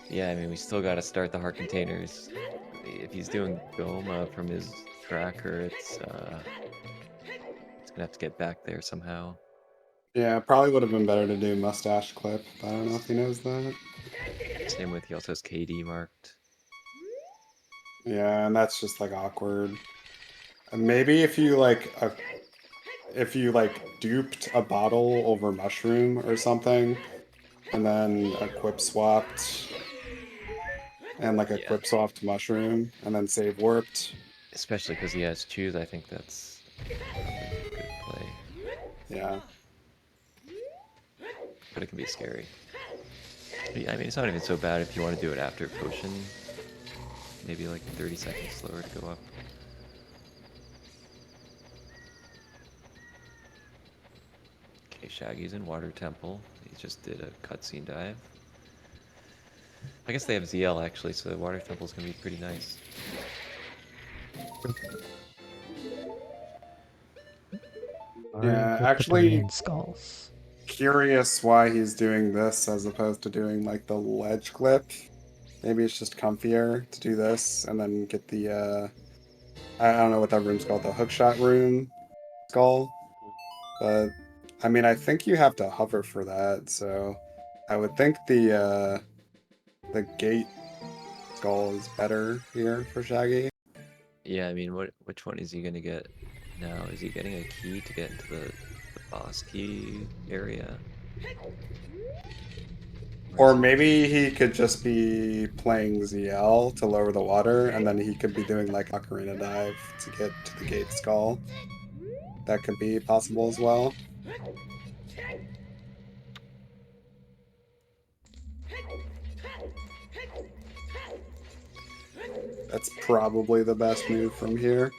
Yeah, I mean, we still got to start the heart containers. If he's doing Goma from his tracker, it's gonna have to get back there somehow. Yeah, probably would have been better to do mustache clip, but I don't know if he knows that. Same with, he also has KD marked. Yeah, and that's just like awkward. Maybe if you like duped a bottle over mushroom or something, and then equip swapped and like Yeah. equip swapped mushroom, and then save warped. Especially because he has choose, I think that's probably a good play. Yeah. But it can be scary. Yeah, I mean, it's not even so bad if you want to do it after potion. Maybe like 30 seconds slower to go up. Okay, Shaggy's in Water Temple. He just did a cutscene dive. I guess they have ZL actually, so the Water Temple's gonna be pretty nice. Or Yeah, with the actually Brand Skulls. curious why he's doing this as opposed to doing like the ledge clip. Maybe it's just comfier to do this and then get the I don't know what that room's called, the hookshot room skull. But I mean, I think you have to hover for that, so I would think the gate skull is better here for Shaggy. Yeah, I mean, which one is he gonna get now? Is he getting a key to get into the boss key area? Or is Or he just... maybe he could just be playing ZL to lower the water, and then he could be doing like Ocarina Dive to get to the gate skull. That could be possible as well. That's probably the best move from here.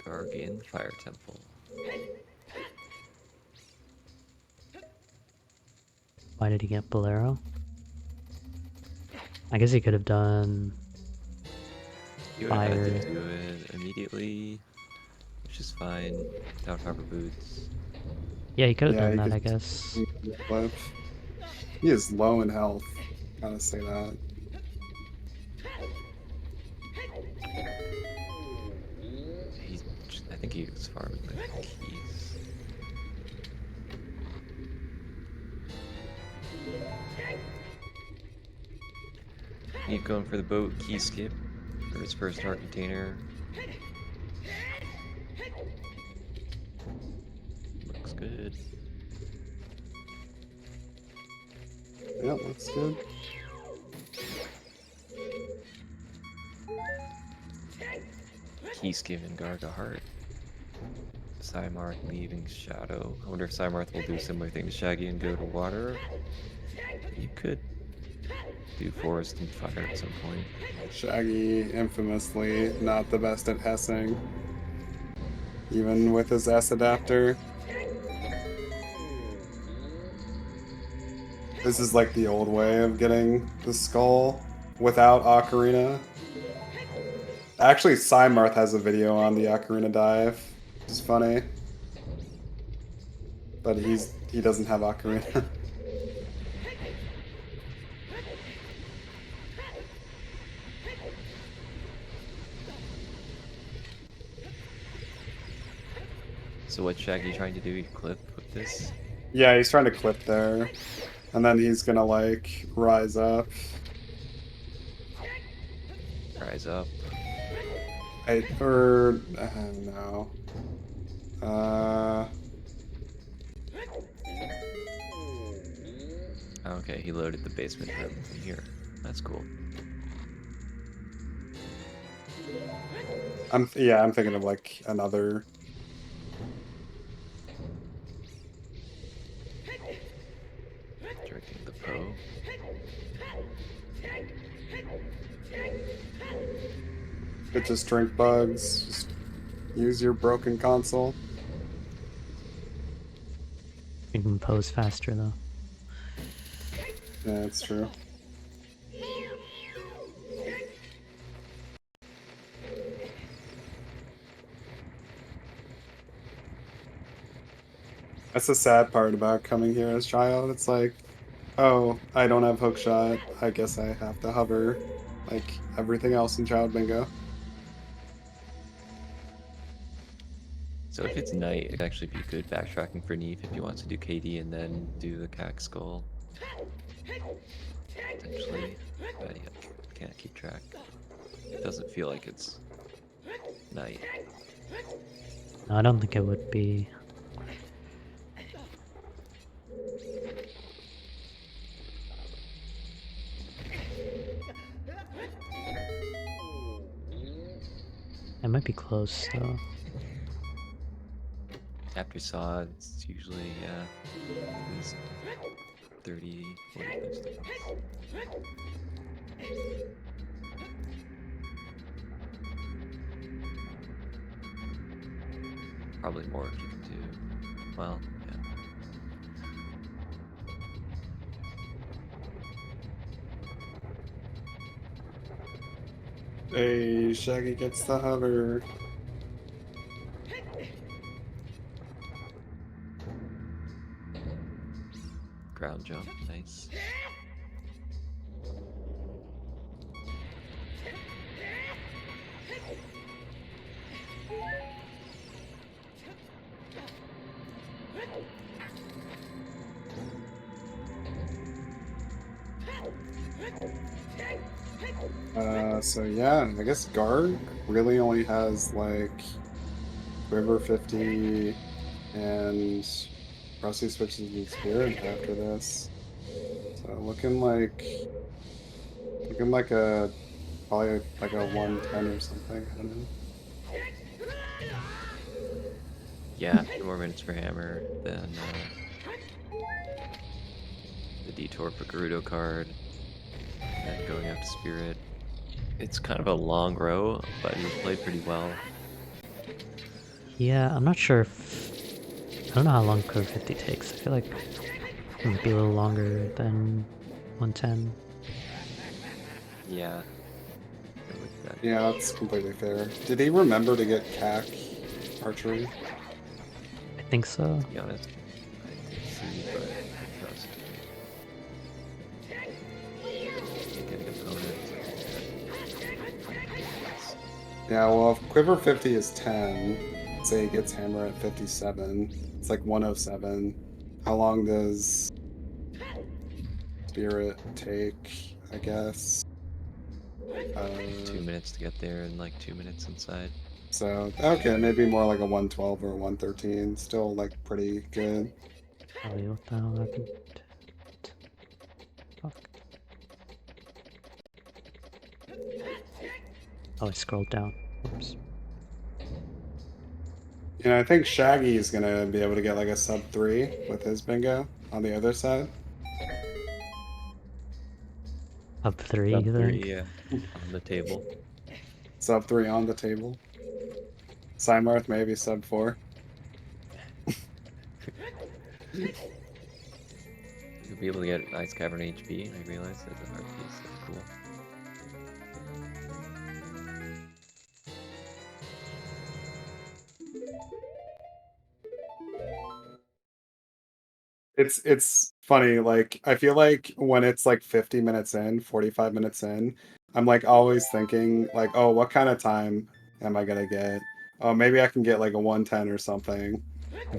Gargan Fire Temple? Why did he get Bolero? I guess he could have done You would have had fire. to do it immediately, which is fine, without hover boots. Yeah, he could have Yeah, done he that, I could guess. flip. He is low in health. Gotta say that. He's, I think he was farming the keys. Keep going for the boat key skip for his first heart container. Looks good. Yeah, looks good. Key skip and Garga heart. PsyMarth leaving Shadow. I wonder if PsyMarth will do a similar thing to Shaggy and go to water. You could do forest and fire at some point. Shaggy, infamously not the best at Hessing, even with his S adapter. This is like the old way of getting the skull without Ocarina. Actually, PsyMarth has a video on the Ocarina dive, which is funny. But he doesn't have Ocarina. So what's Shaggy trying to do? He clip with this? Yeah, he's trying to clip there. And then he's gonna like rise up. Rise up. I don't know. Okay, he loaded the basement room from here. That's cool. I'm thinking of like another. Directing the Poe. It just drink bugs. Just use your broken console. You can pose faster, though. Yeah, that's true. That's the sad part about coming here as child. It's like, oh, I don't have hookshot. I guess I have to hover, like everything else in Child Bingo. So if it's night, it'd actually be good backtracking for Neefe if he wants to do KD and then do the cack skull. Potentially. But yeah, can't keep track. It doesn't feel like it's night. No, I don't think it would be. It might be close, though. After saw, it's usually at least 30, 40 touchdowns. Probably more if you can do well. Yeah. Hey, Shaggy gets the hover. Ground jump, nice. So yeah, I guess Garg really only has like River 50 and Rusty switches to Spirit after this. So looking like a probably like a 110 or something. I don't know. Yeah, 2 more minutes for Hammer, then the detour for Gerudo card, then going out to Spirit. It's kind of a long row, but he was played pretty well. Yeah, I'm not sure if... I don't know how long Code 50 takes. I feel like it might be a little longer than 110. Yeah. I like that. Yeah, that's completely fair. Did he remember to get CAC archery? I think so. To be honest, I didn't see, but I trust. Getting opponent. Yeah, well, if Quiver 50 is 10, say he gets Hammer at 57, it's like 107. How long does Spirit take, I guess? 2 minutes to get there and like 2 minutes inside. So, okay, maybe more like a 112 or a 113. Still, like, pretty good. Oh, wait, what the hell happened? Fuck. Oh, I scrolled down. Oops. You know, I think Shaggy is gonna be able to get like a sub 3 with his bingo on the other side. Up 3, Sub you 3, think? yeah, on the table. Sub 3 on the table. PsyMarth maybe sub 4. You'll be able to get Ice Cavern HP, I realize, as a hard piece. That's cool. It's funny, like I feel like when it's like 50 minutes in, 45 minutes in, I'm like always thinking like, oh, what kind of time am I gonna get? Oh, maybe I can get like a 110 or something.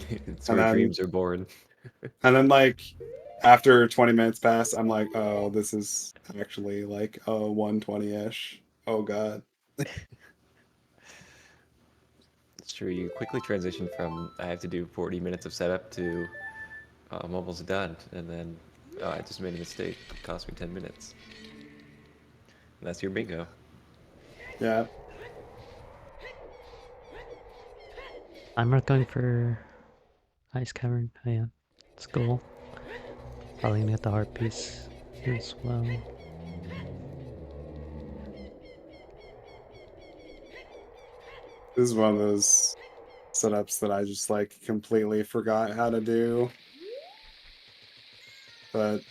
It's And where then dreams are born. like after 20 minutes pass, I'm like, oh, this is actually like a 120-ish. Oh god. It's true, you quickly transition from I have to do 40 minutes of setup to I'm almost done, and then I just made a mistake. It cost me 10 minutes. And that's your bingo. Yeah. I'm not going for Ice Cavern. Oh, yeah. It's cool. Probably gonna get the heart piece as well. This is one of those setups that I just like completely forgot how to do. But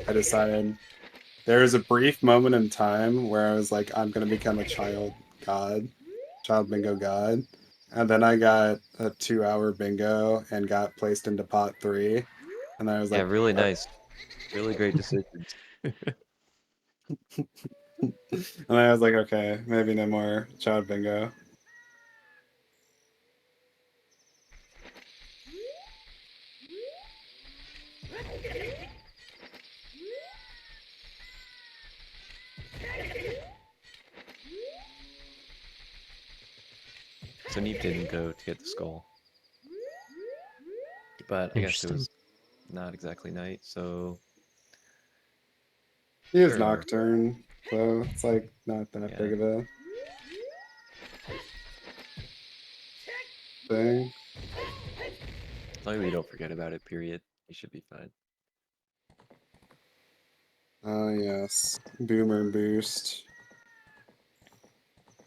I decided there was a brief moment in time where I was like, I'm gonna become a child bingo god. And then I got a 2-hour bingo and got placed into pot 3. And I was Yeah, like, really nice. Really great decisions. and I was like, okay, maybe no more child bingo. So neefe didn't go to get the skull. But I guess it Interesting. was not exactly night, so He is sure. nocturne, so it's like not that Yeah. big of a thing. As long as you don't forget about it, period, you should be fine. Oh, yes. Boomer boost.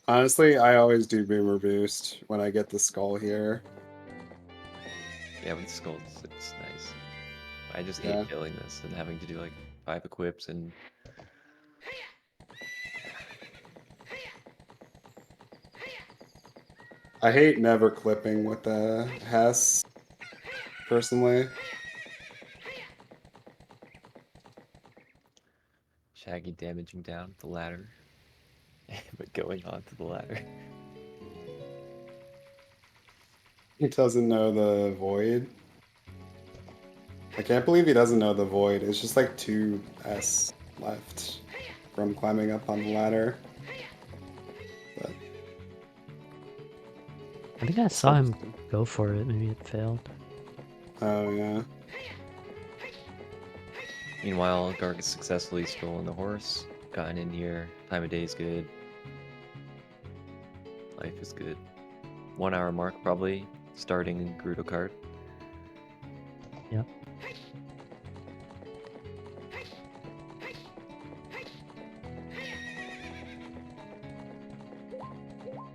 Honestly, I always do boomer boost when I get the skull here. Yeah, with skulls, it's nice. I just Yeah. hate failing this and having to do like 5 equips and I hate never clipping with the Hess, personally. Shaggy damaging down the ladder, but going onto the ladder. He doesn't know the void. I can't believe he doesn't know the void. It's just like 2S left from climbing up on the ladder. But I think I saw him go for it. Maybe it failed. oh yeah. Meanwhile, Garg has successfully stolen the horse, gotten in here. Time of day is good. Life is good. 1 hour mark probably, starting in Gerudo cart. Yep.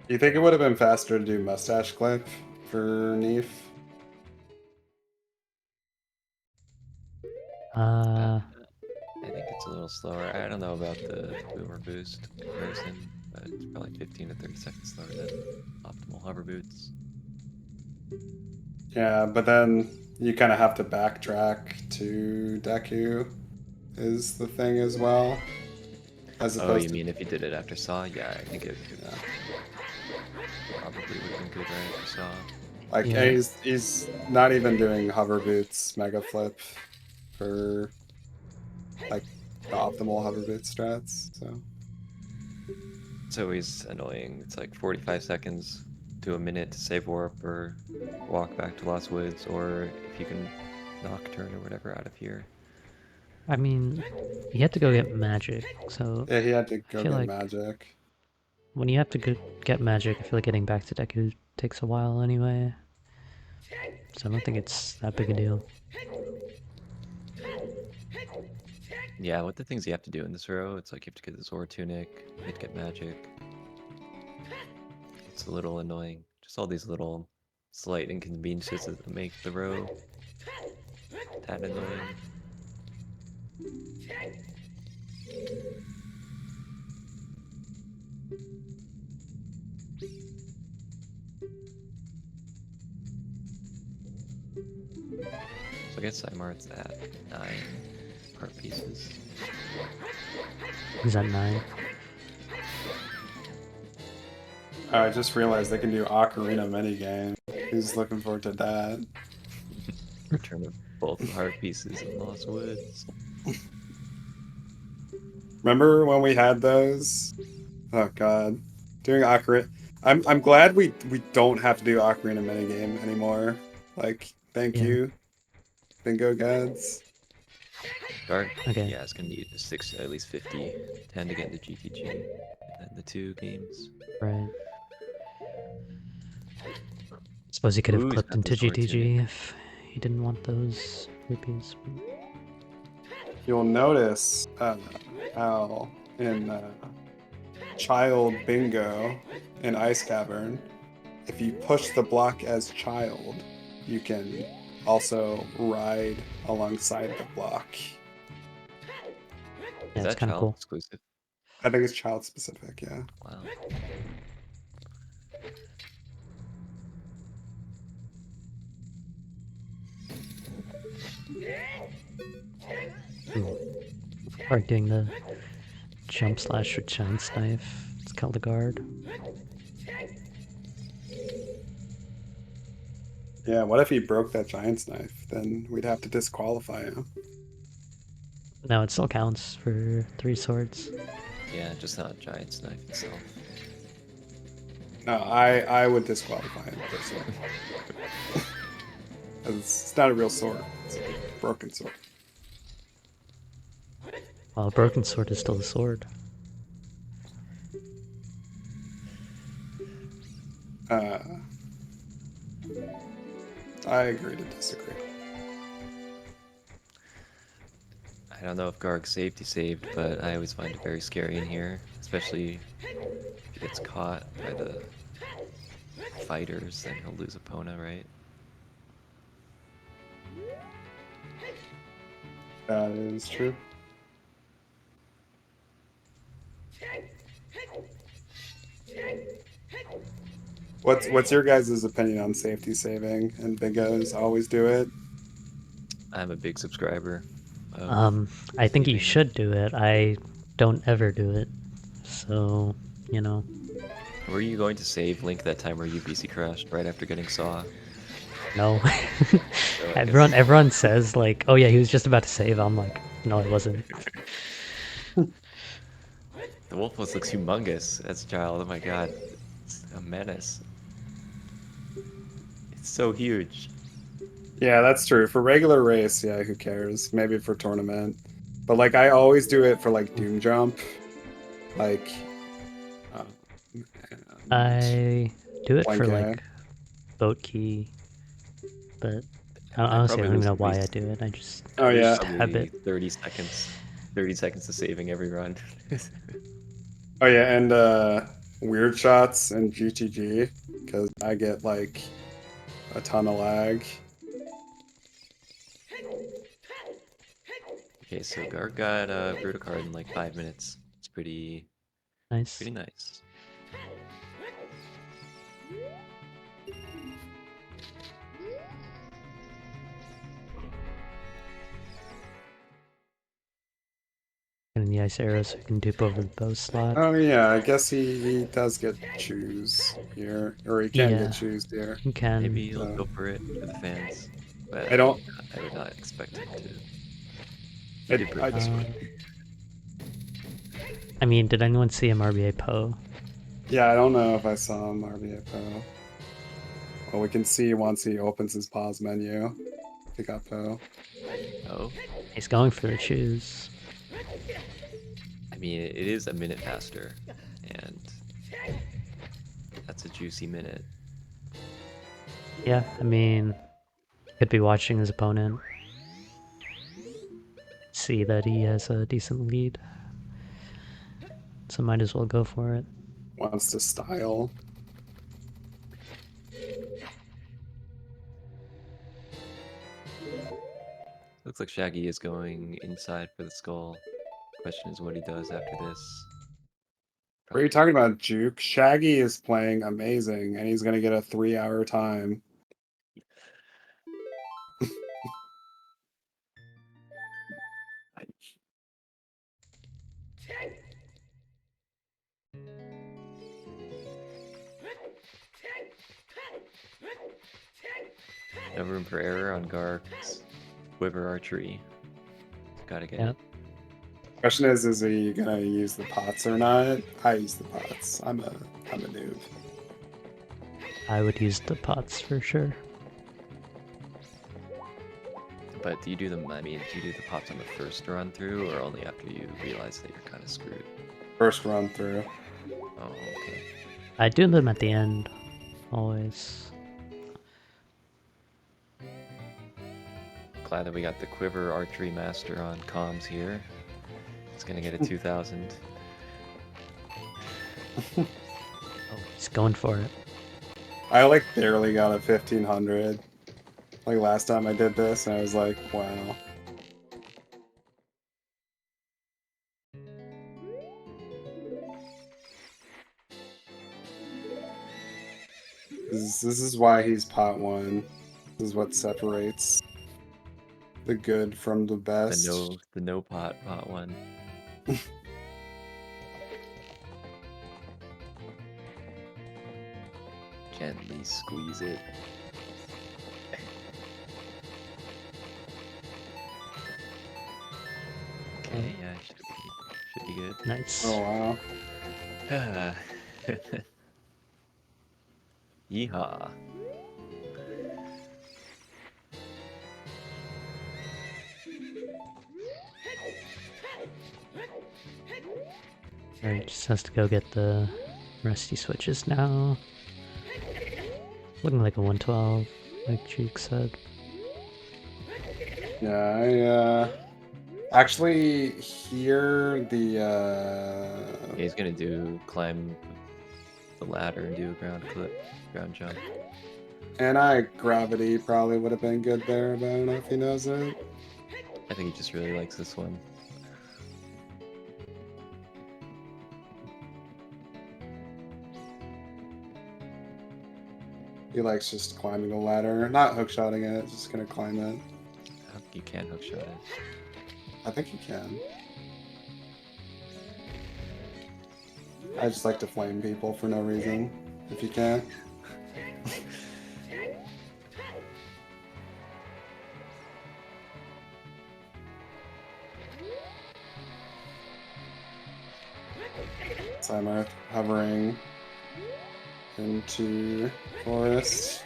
Do you think it would have been faster to do mustache clip for neefe? I think it's a little slower. I don't know about the boomer boost comparison, but it's probably 15 to 30 seconds slower than optimal hover boots. Yeah, but then you kind of have to backtrack to Deku is the thing as well. As Oh, opposed you to mean if you did it after Saw? Yeah, I think it probably would have been good right after Saw. like Yeah. he's not even doing hover boots mega flip for like the optimal hover boot strats, so It's always annoying. It's like 45 seconds to a minute to save warp or walk back to Lost Woods, or if you can Nocturne or whatever out of here. I mean, he had to go get magic, so yeah, he had to I go feel get like magic. when you have to get magic, I feel like getting back to Deku takes a while anyway. So I don't think it's that big a deal. Yeah, what the things you have to do in this row, it's like you have to get the Zora Tunic, you have to get magic. It's a little annoying. Just all these little slight inconveniences that make the row that annoying. So I guess PsyMarth's at 9 part pieces. He's at 9. I just realized they can do Ocarina minigame. Who's looking forward to that? Return of both the heart pieces in Lost Woods. Remember when we had those? Oh god. Doing Ocarina. I'm glad we don't have to do Ocarina minigame anymore. Like, thank Yeah. you, bingo gods. Guard, Okay. yeah, it's gonna need a 6, at least 50, 10 to get into GTG, and then the 2 games. Right. Suppose he could have Ooh, he's clipped got the into Zora Tunic. GTG if he didn't want those rupees. You'll notice how in Child Bingo in Ice Cavern, if you push the block as Child, you can also ride alongside the block. Yeah, Is it's that kind of child cool. exclusive? I think it's child specific, yeah. Wow. Ooh. Or doing the jump slash with giant's knife. It's called the guard. Yeah, what if he broke that giant's knife? Then we'd have to disqualify him. No, it still counts for 3 swords. Yeah, just not Giant's Knife itself. No, I would disqualify him personally. 'Cause it's not a real sword. It's a broken sword. Well, a broken sword is still a sword. I agree to disagree. I don't know if Garg safety saved, but I always find it very scary in here, especially if he gets caught by the fighters, then he'll lose Epona, right? That is true. What's your guys' opinion on safety saving and bingos? Always do it. I'm a big subscriber of I think you saving. should do it. I don't ever do it. So, you know. Were you going to save Link that time where you BC crashed right after getting Saw? No. So I guess everyone says like, oh yeah, he was just about to save. I'm like, no, it wasn't. the wolf looks humongous as a child. Oh my god, it's a menace. It's so huge. Yeah, that's true. For regular race, yeah, who cares? Maybe for tournament. But like I always do it for like Doom Jump. Like and I do it for Blanket. like boat key, but I'd honestly, I probably don't even lose know at why I least, do it. I just Oh yeah. habit. probably 30 seconds. 30 seconds to saving every run. Oh yeah, and weird shots and GTG because I get like a ton of lag. Okay, so Garg got a Brutal card in like 5 minutes. It's pretty Nice. nice. And the ice arrow so we can dupe over the bow slot. Oh yeah, I guess he does get choose here, or he can Yeah, get choose here. you can. Maybe he'll So go for it for the fans, but I don't. I would not expect him to. He did pretty this one. I mean, did anyone see him RBA Poe? Yeah, I don't know if I saw him RBA Poe. Well, we can see once he opens his pause menu. He got Poe. Oh, He's going for the choose. I mean, it is a minute faster, and that's a juicy minute. Yeah, I mean, could be watching his opponent. See that he has a decent lead. So might as well go for it. Wants to style. Looks like Shaggy is going inside for the skull. Question is what he does after this. What are you talking about, Juke? Shaggy is playing amazing, and he's gonna get a 3-hour time. No room for error on Garg's quiver archery. Gotta get it. Question is he gonna use the pots or not? I use the pots. I'm a noob. I would use the pots for sure. But do you do them, I mean, do you do the pops on the first run through or only after you realize that you're kind of screwed? First run through. Oh, okay. I do them at the end, always. Glad that we got the quiver archery master on comms here. It's gonna get a 2000. Oh, he's going for it. I like barely got a 1500. Like last time I did this, and I was like, wow. This is why he's pot one. This is what separates the good from the best. The no pot one. Gently squeeze it. Okay, yeah, should be good. Nice. Oh wow. Yeehaw. Alright, just has to go get the rusty switches now. Looking like a 112. like Cheek said. Yeah, I actually hear the Yeah, he's gonna climb the ladder and do a ground jump. anti-gravity probably would have been good there, but I don't know if he knows it. I think he just really likes this one. He likes just climbing the ladder, not hookshotting it, just gonna climb it. I don't think you can hookshot it. I think he can. I just like to flame people for no reason, if you can. PsyMarth hovering into forest.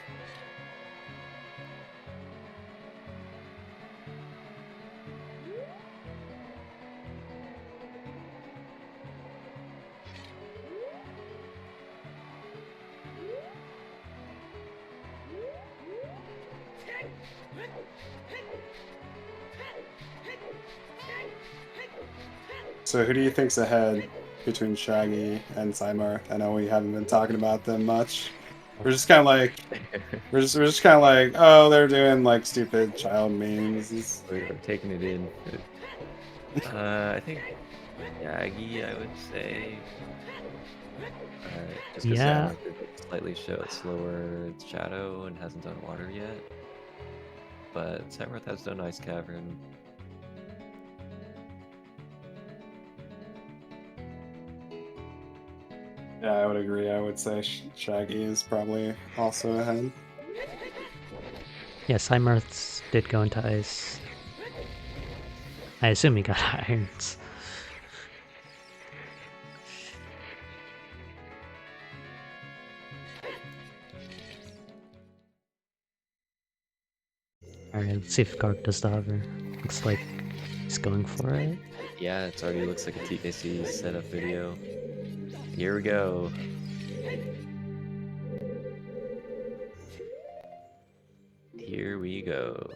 So who do you think's ahead between Shaggy and PsyMarth? I know we haven't been talking about them much. We're just kind of like, oh, they're doing like stupid child memes. We're taking it in. I think Shaggy, I would say. Just because Yeah. PsyMarth did slightly slower shadow and hasn't done water yet. But PsyMarth has done Ice Cavern. Yeah, I would agree. I would say Shaggy is probably also ahead. Yeah, PsyMarth did go into ice. I assume he got irons. Alright, let's see if Garg does the hover. Looks like he's going for it. Yeah, it already looks like a TKC setup video. Here we go. Here we go.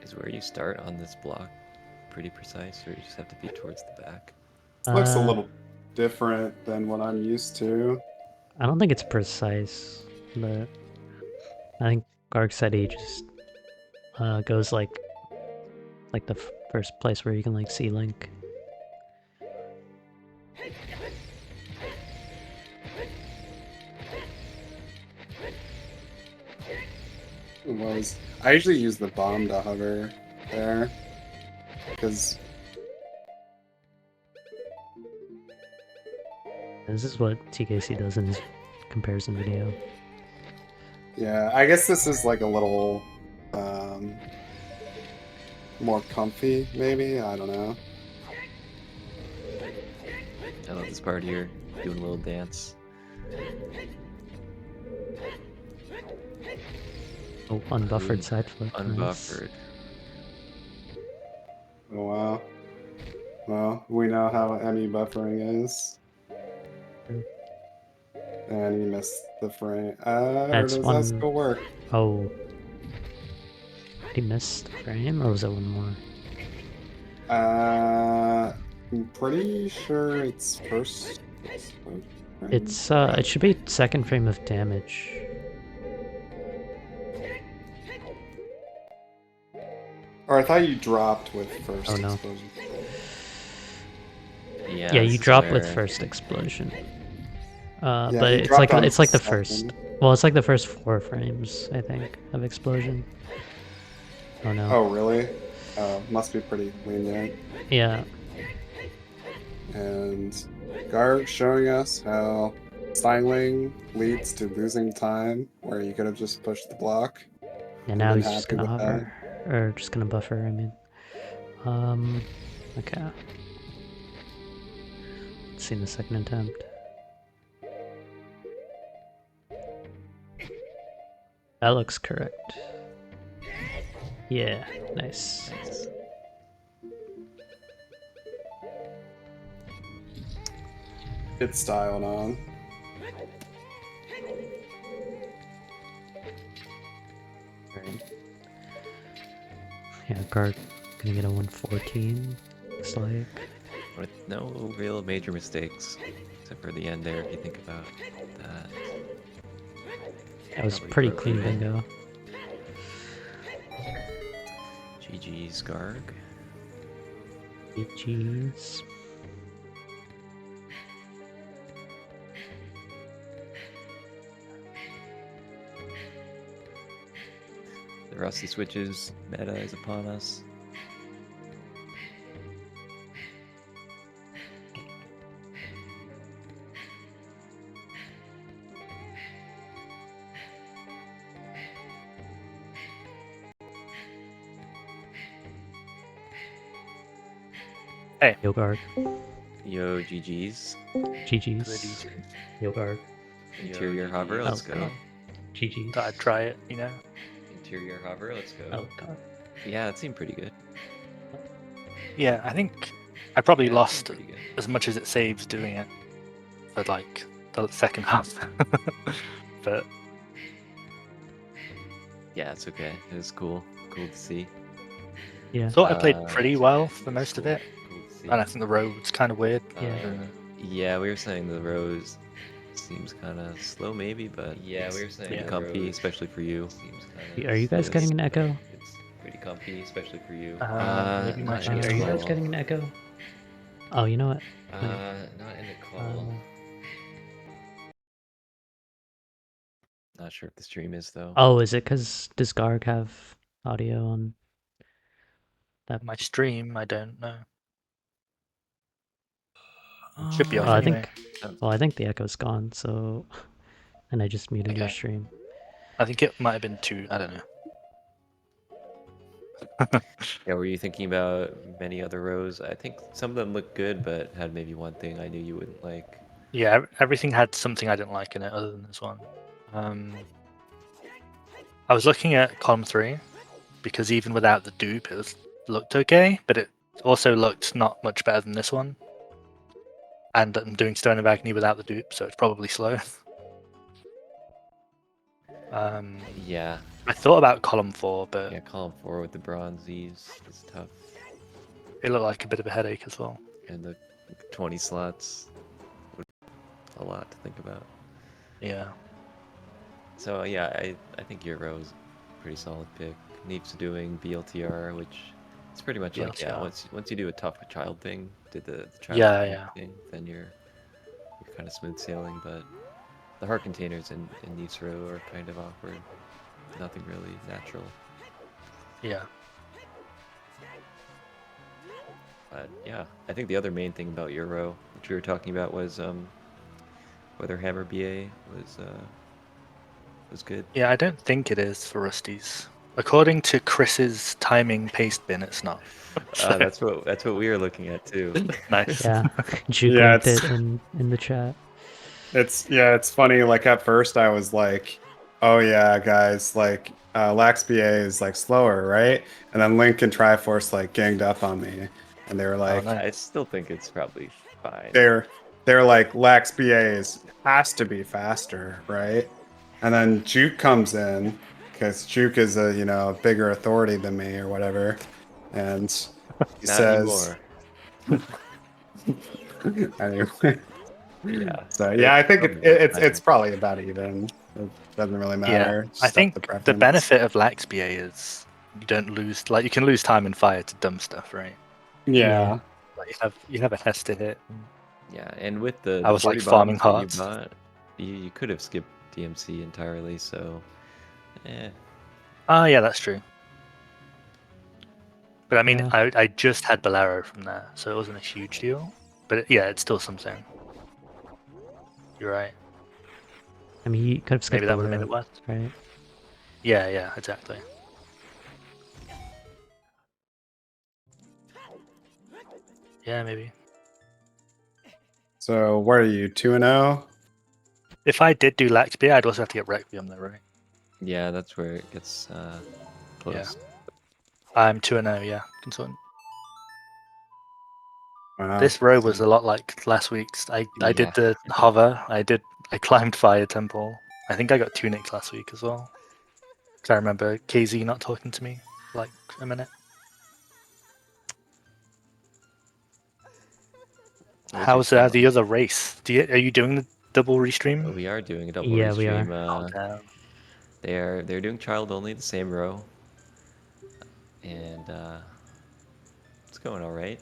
Is where you start on this block pretty precise, or you just have to be towards the back? Looks a little different than what I'm used to. I don't think it's precise, but I think Garg said he just goes like the first place where you can like see Link. I usually use the bomb to hover there because This is what TKC does in his comparison video. yeah, I guess this is like a little more comfy, maybe. I don't know. I love this part here, doing a little dance. Oh, unbuffered side flip. Unbuffered. Nice. Oh wow. Well, we know how ME buffering is. And he missed the frame. Or That's does one. that still work? Oh. Did he miss the frame, or was it one more? I'm pretty sure it's first. It's it should be second frame of damage. Or I thought you dropped with first Oh, no. explosion. Yeah, Yeah, this you is drop where- with first explosion. Yeah, But he it's dropped on like the second. first. Well, it's like the first 4 frames, I think, of explosion. Oh no. Oh really? Must be pretty lenient. Yeah. And Garg showing us how styling leads to losing time, where you could have just pushed the block. Yeah, now been he's just happy gonna with that. hover. Or just gonna buffer, I mean. Okay. Let's see the second attempt. That looks correct. Yeah, nice. Nice. It's styling on. Alright. Yeah, Garg gonna get a 114. Looks like. With no real major mistakes, except for the end there. If you think about that, That was Probably pretty broke clean even. bingo. GG's Garg. GG's. The rusty switches meta is upon us. Yo, Garg. Yo, GG's. GG's. Yo, Garg. Interior hover, let's Oh, go. God. GG's. Thought I'd try it, you know. Interior hover, let's go. Oh, God. Yeah, it seemed pretty good. Yeah, I think I probably Yeah, it lost seemed pretty good. as much as it saves doing it for like the second half. But Yeah, it's okay. It was cool. Cool to see. Yeah. thought I played pretty it's well okay. for most of it, Cool to see. and I think the road's kind of weird. Yeah. Yeah, we were saying the rose seems kind of slow, maybe, but Yeah, it's we were saying pretty the comfy, rose especially for you. seems kind Are you guys Yes. getting an echo? It's pretty comfy, especially for you. Maybe my not shit's Are you guys low. getting an echo? Oh, you know what? Not in the call. Not sure if the stream is though. Oh, is it because does Garg have audio on that? My stream, I don't know. Should be off I anyway. think. Well, I think the echo's gone. So, and I just muted your Okay. stream. I think it might have been two. I don't know. Yeah, were you thinking about many other rows? I think some of them looked good, but had maybe one thing I knew you wouldn't like. Yeah, everything had something I didn't like in it, other than this one. I was looking at column 3 because even without the dupe, it looked okay, but it also looked not much better than this one. And I'm doing Stone of Agony without the dupe, so it's probably slow. Yeah, I thought about column 4, but yeah, column 4 with the bronzies is tough. it looked like a bit of a headache as well. And the 20 slots, a lot to think about. Yeah. So yeah, I think your row is a pretty solid pick. Neef's doing BLTR, which it's pretty much like, yeah, BLTR. once you do a tough child thing, did the child Yeah. thing, then you're kind of smooth sailing. But the heart containers in Neef's row are kind of awkward. Nothing really natural. Yeah. But yeah, I think the other main thing about your row, which we were talking about, was whether Hammer BA was good. Yeah, I don't think it is for Rusty's. According to Chris's timing paste bin, it's not. So, That's what we were looking at too. nice. Yeah, Juke Yeah, linked it's- it in the chat. It's funny. Like at first, I was like, "Oh yeah, guys, like Lax BA is like slower, right?" And then Link and Triforce like ganged up on me, and they were like, nice. I still think it's probably fine. they're like Lax BA has to be faster, right? And then Juke comes in because Juke is a bigger authority than me or whatever, and he Not says, anymore. anyway. Yeah. So yeah, I think probably it's probably about even. It doesn't really matter. Yeah, I Just think up to the preference. benefit of Lax BA is you don't lose, like you can lose time and fire to dumb stuff, right? Yeah. Like you have a Hest to hit. Yeah, and with the I was, 40 like, farming bombs that hearts. you bought, you could have skipped DMC entirely. So, Oh yeah, that's true. But I mean, Yeah. I just had Bolero from there, so it wasn't a huge deal. But yeah, it's still something. You're right. I mean, you could have skipped Maybe that would have made Bolero, it worse. right? Yeah, exactly. Yeah, maybe. So what are you 2-0? If I did do Lax BA, I'd also have to get Requiem though, right? Yeah, that's where it gets close. I'm 2-0, yeah, consultant. Wow. This row was a lot like last week's. I did Yeah. the hover. I climbed Fire Temple. I think I got Tunic last week as well. Because I remember KZ not talking to me for like a minute. How's the other race? Are you doing the double restream? We are doing a double Yeah, we restream. are. Oh, damn. They're doing child only, the same row, and it's going all right.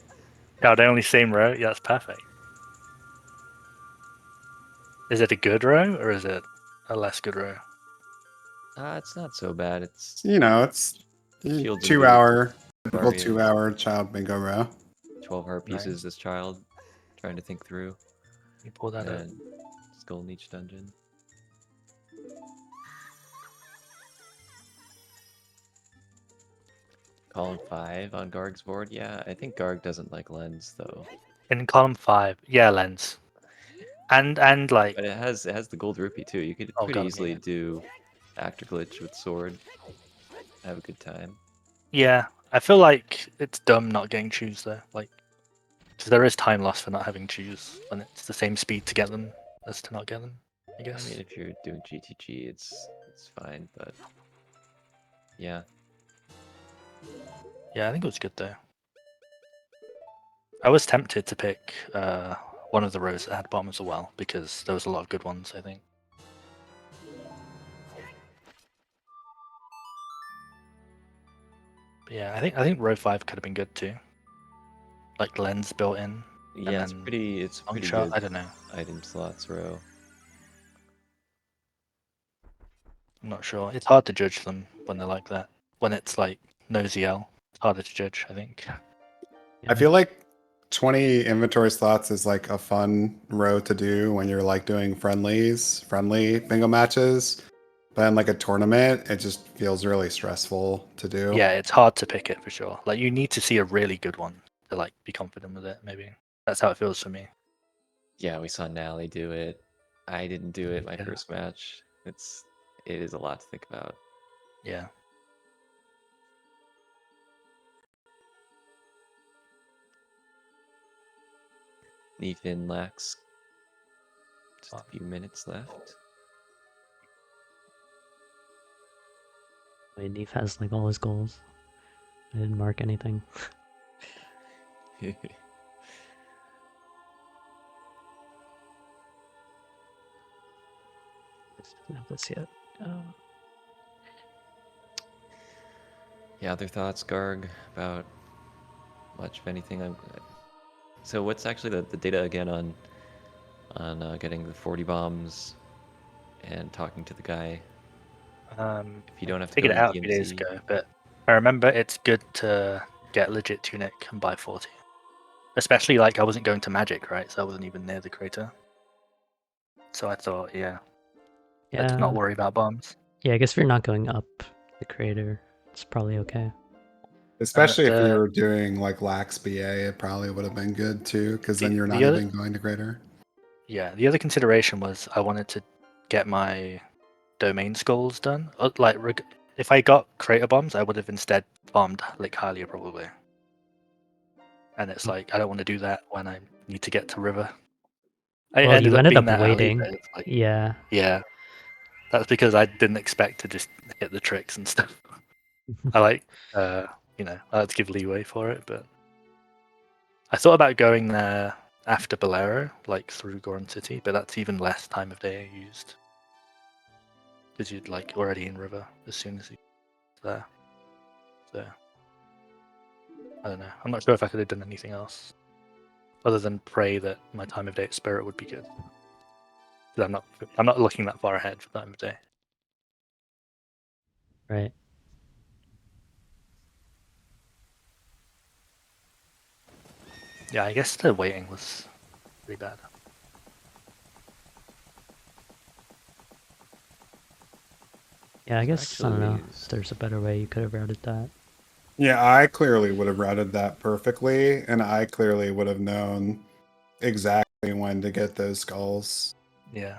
Yeah, the only same row. Yeah, that's perfect. Is it a good row or is it a less good row? It's not so bad. It's You know, it's shields and 2 boots. hour, typical Already 2 hour child bingo row. 12 heart Nice. pieces as child, trying to think through, You pull that up. and skull in each dungeon. Column 5 on Garg's board. Yeah, I think Garg doesn't like lens though. In column 5, yeah, lens. And like, But it has the gold rupee too. You could oh pretty god, easily do actor glitch with sword. Have a good time. yeah. I feel like it's dumb not getting choose though. Like, because there is time loss for not having choose when it's the same speed to get them as to not get them. I I guess. mean, if you're doing GTG, it's fine. But yeah, Yeah, I think it was good though. I was tempted to pick one of the rows that had bombs as well because there was a lot of good ones. I think. But yeah, I think row 5 could have been good too. Like lens built in. yeah, and it's long pretty shot. good. I don't know. Item slots row. I'm not sure. It's hard to judge them when they're like that. When it's like no ZL, it's harder to judge. I think. I feel like 20 inventory slots is like a fun row to do when you're like doing friendly bingo matches. But in like a tournament, it just feels really stressful to do. Yeah, it's hard to pick it for sure. Like you need to see a really good one to like be confident with it. Maybe that's how it feels for me. Yeah, we saw Nally do it. I didn't do it my Yeah. first match. It is a lot to think about. Yeah. Neefe in lax. Just a few minutes left. Wait, neefe has like all his goals. I didn't mark anything. Doesn't have this yet. Yeah, other thoughts, Garg, about much of anything? So what's actually the data again on getting the 40 bombs and talking to the guy? If you don't have to go Figured it into out a few days DMZ. ago, but I remember it's good to get legit tunic and buy 40. Especially like I wasn't going to magic, right? So I wasn't even near the crater. So I thought, yeah, let's not Yeah, worry about bombs. yeah. I guess if you're not going up the crater, it's probably okay. Especially if you the were doing like lax BA, it probably would have been good too, because then you're not other even going to greater. yeah, the other consideration was I wanted to get my domain skulls done. Like if I got crater bombs, I would have instead bombed Lake Hylia probably. And it's like I don't want to do that when I need to get to river. I Well, ended you up ended being up that alley, waiting. but it's like Yeah. yeah, that's because I didn't expect to just hit the tricks and stuff. I like I like to give leeway for it, but I thought about going there after Bolero, like through Goron City, but that's even less time of day used. Because you'd like already in river as soon as you're there. So I don't know. I'm not sure if I could have done anything else. Other than pray that my time of day at Spirit would be good. 'Cause I'm not looking that far ahead for time of day. Right. Yeah, I guess the waiting was pretty bad. Yeah, I guess, I don't know if used. there's a better way you could have routed that. Yeah, I clearly would have routed that perfectly, and I clearly would have known exactly when to get those skulls. Yeah.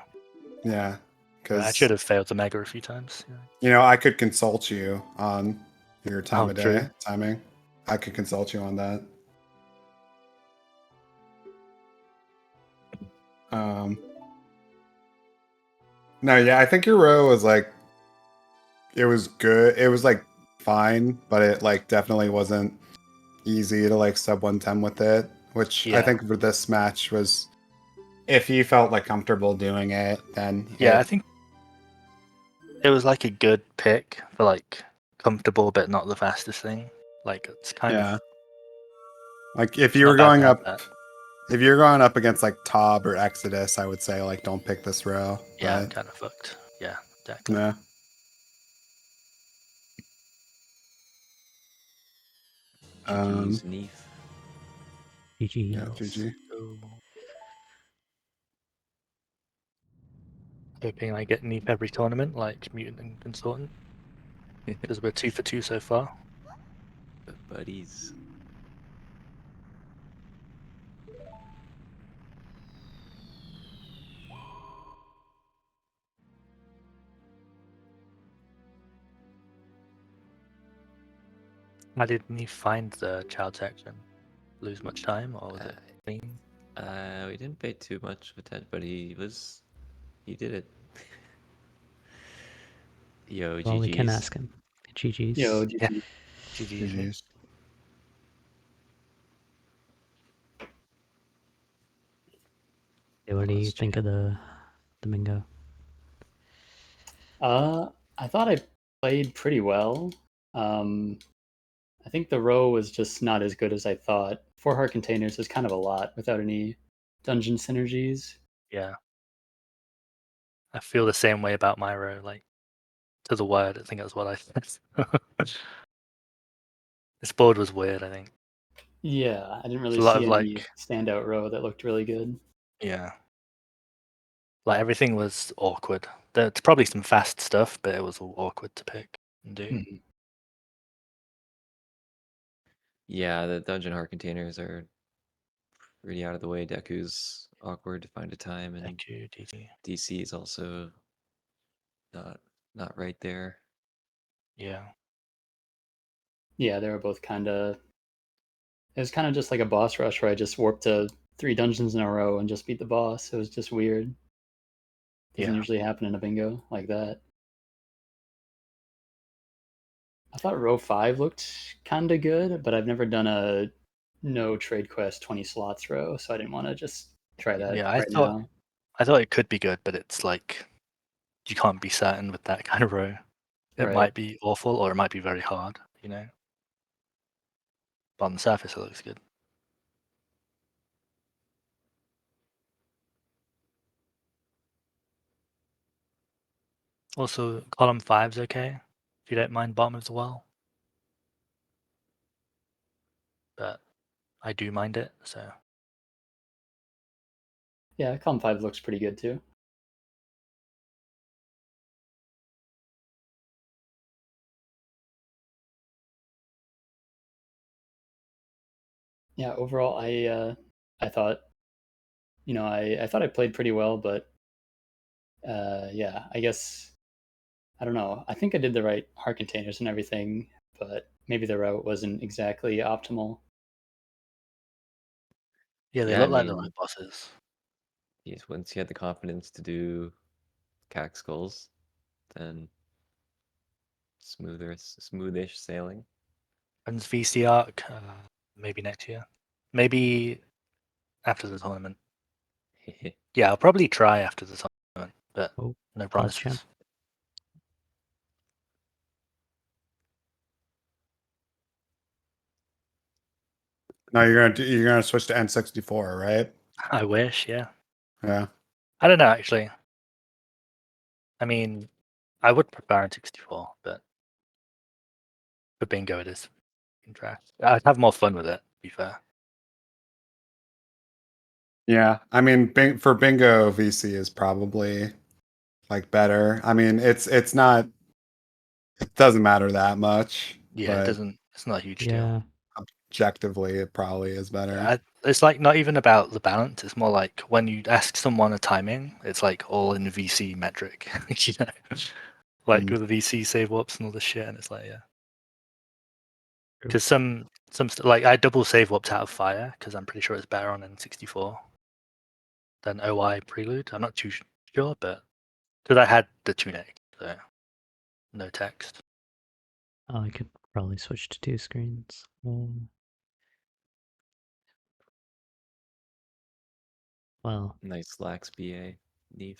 Yeah, because I should have failed the mega a few times. Yeah. you know, I could consult you on your time Oh, of day true. timing. I could consult you on that. No, yeah, I think your row was like, it was good. It was like fine, but it like definitely wasn't easy to like sub 110 with it, which I Yeah. think for this match was, if you felt like comfortable doing it, then Yeah, I think it was like a good pick for like comfortable but not the fastest thing. Like it's kind yeah. of Like if it's you not were bad going to have up, that. if you're going up against like Tob or Exodus, I would say like don't pick this row. Yeah, I'm But kind of fucked. Yeah, exactly. yeah. GG's neefe. GG. Yeah, GG. Hoping I get neefe every tournament like Mutant and Consortant. Because we're 2 for 2 so far. But buddies. How did neefe find the child section? Lose much time or was it clean? We didn't pay too much attention, but he did it. Yo, Well, we can GG's. ask him. GG's. Yo, Yeah. GG. GG's. GG's. Hey, what do you Let's think of the bingo? I thought I played pretty well. I think the row was just not as good as I thought. 4 heart containers is kind of a lot without any dungeon synergies. Yeah. I feel the same way about my row, like to the word. I think that's what I said. This board was weird, I think. Yeah, I didn't There's really a lot see of any like standout row that looked really good. yeah. Like everything was awkward. There's probably some fast stuff, but it was all awkward to pick and do. Mhm. Yeah, the dungeon heart containers are pretty out of the way. Deku's awkward to find a time, and Thank you, DT. DC is also not right there. Yeah. Yeah, they were both kind of. It was kind of just like a boss rush where I just warped to 3 dungeons in a row and just beat the boss. It was just weird. Doesn't Yeah. usually happen in a bingo like that. I thought row 5 looked kind of good, but I've never done a no trade quest 20 slots row, so I didn't want to just try that Yeah, right now. I thought it could be good, but it's like you can't be certain with that kind of row. It Right. might be awful or it might be very hard, you know. But on the surface it looks good. Also, column 5's okay, if you don't mind bottom of the well. But I do mind it, so Yeah, column 5 looks pretty good too. Yeah, overall, I thought, I thought I played pretty well, but yeah, I guess I don't know. I think I did the right heart containers and everything, but maybe the route wasn't exactly optimal. yeah, they Yeah, I look like the mean, right bosses. yes, once you had the confidence to do cack skulls, then smoothish sailing. When's VC arc? Maybe next year. Maybe after the tournament. Yeah, I'll probably try after the tournament, but Oh, no pause, promises. champ. No, you're gonna switch to N64, right? I wish, yeah. Yeah. I don't know actually. I mean, I would prefer N64, but for bingo it is trash. I'd have more fun with it, to be fair. Yeah. I mean, for bingo, VC is probably like better. I mean, it's not. It doesn't matter that much, Yeah, but it's not a huge deal. Yeah. objectively, it probably is better. Yeah, it's like not even about the balance. It's more like when you ask someone a timing, it's like all in VC metric, you know, like with the VC save warps and all this shit. And it's like, yeah, because like I double save warped out of fire because I'm pretty sure it's better on N64 than OI Prelude. I'm not too sure, but because I had the tunic, so no text. Oh, I could probably switch to 2 screens. Well, Nice lax BA, neefe.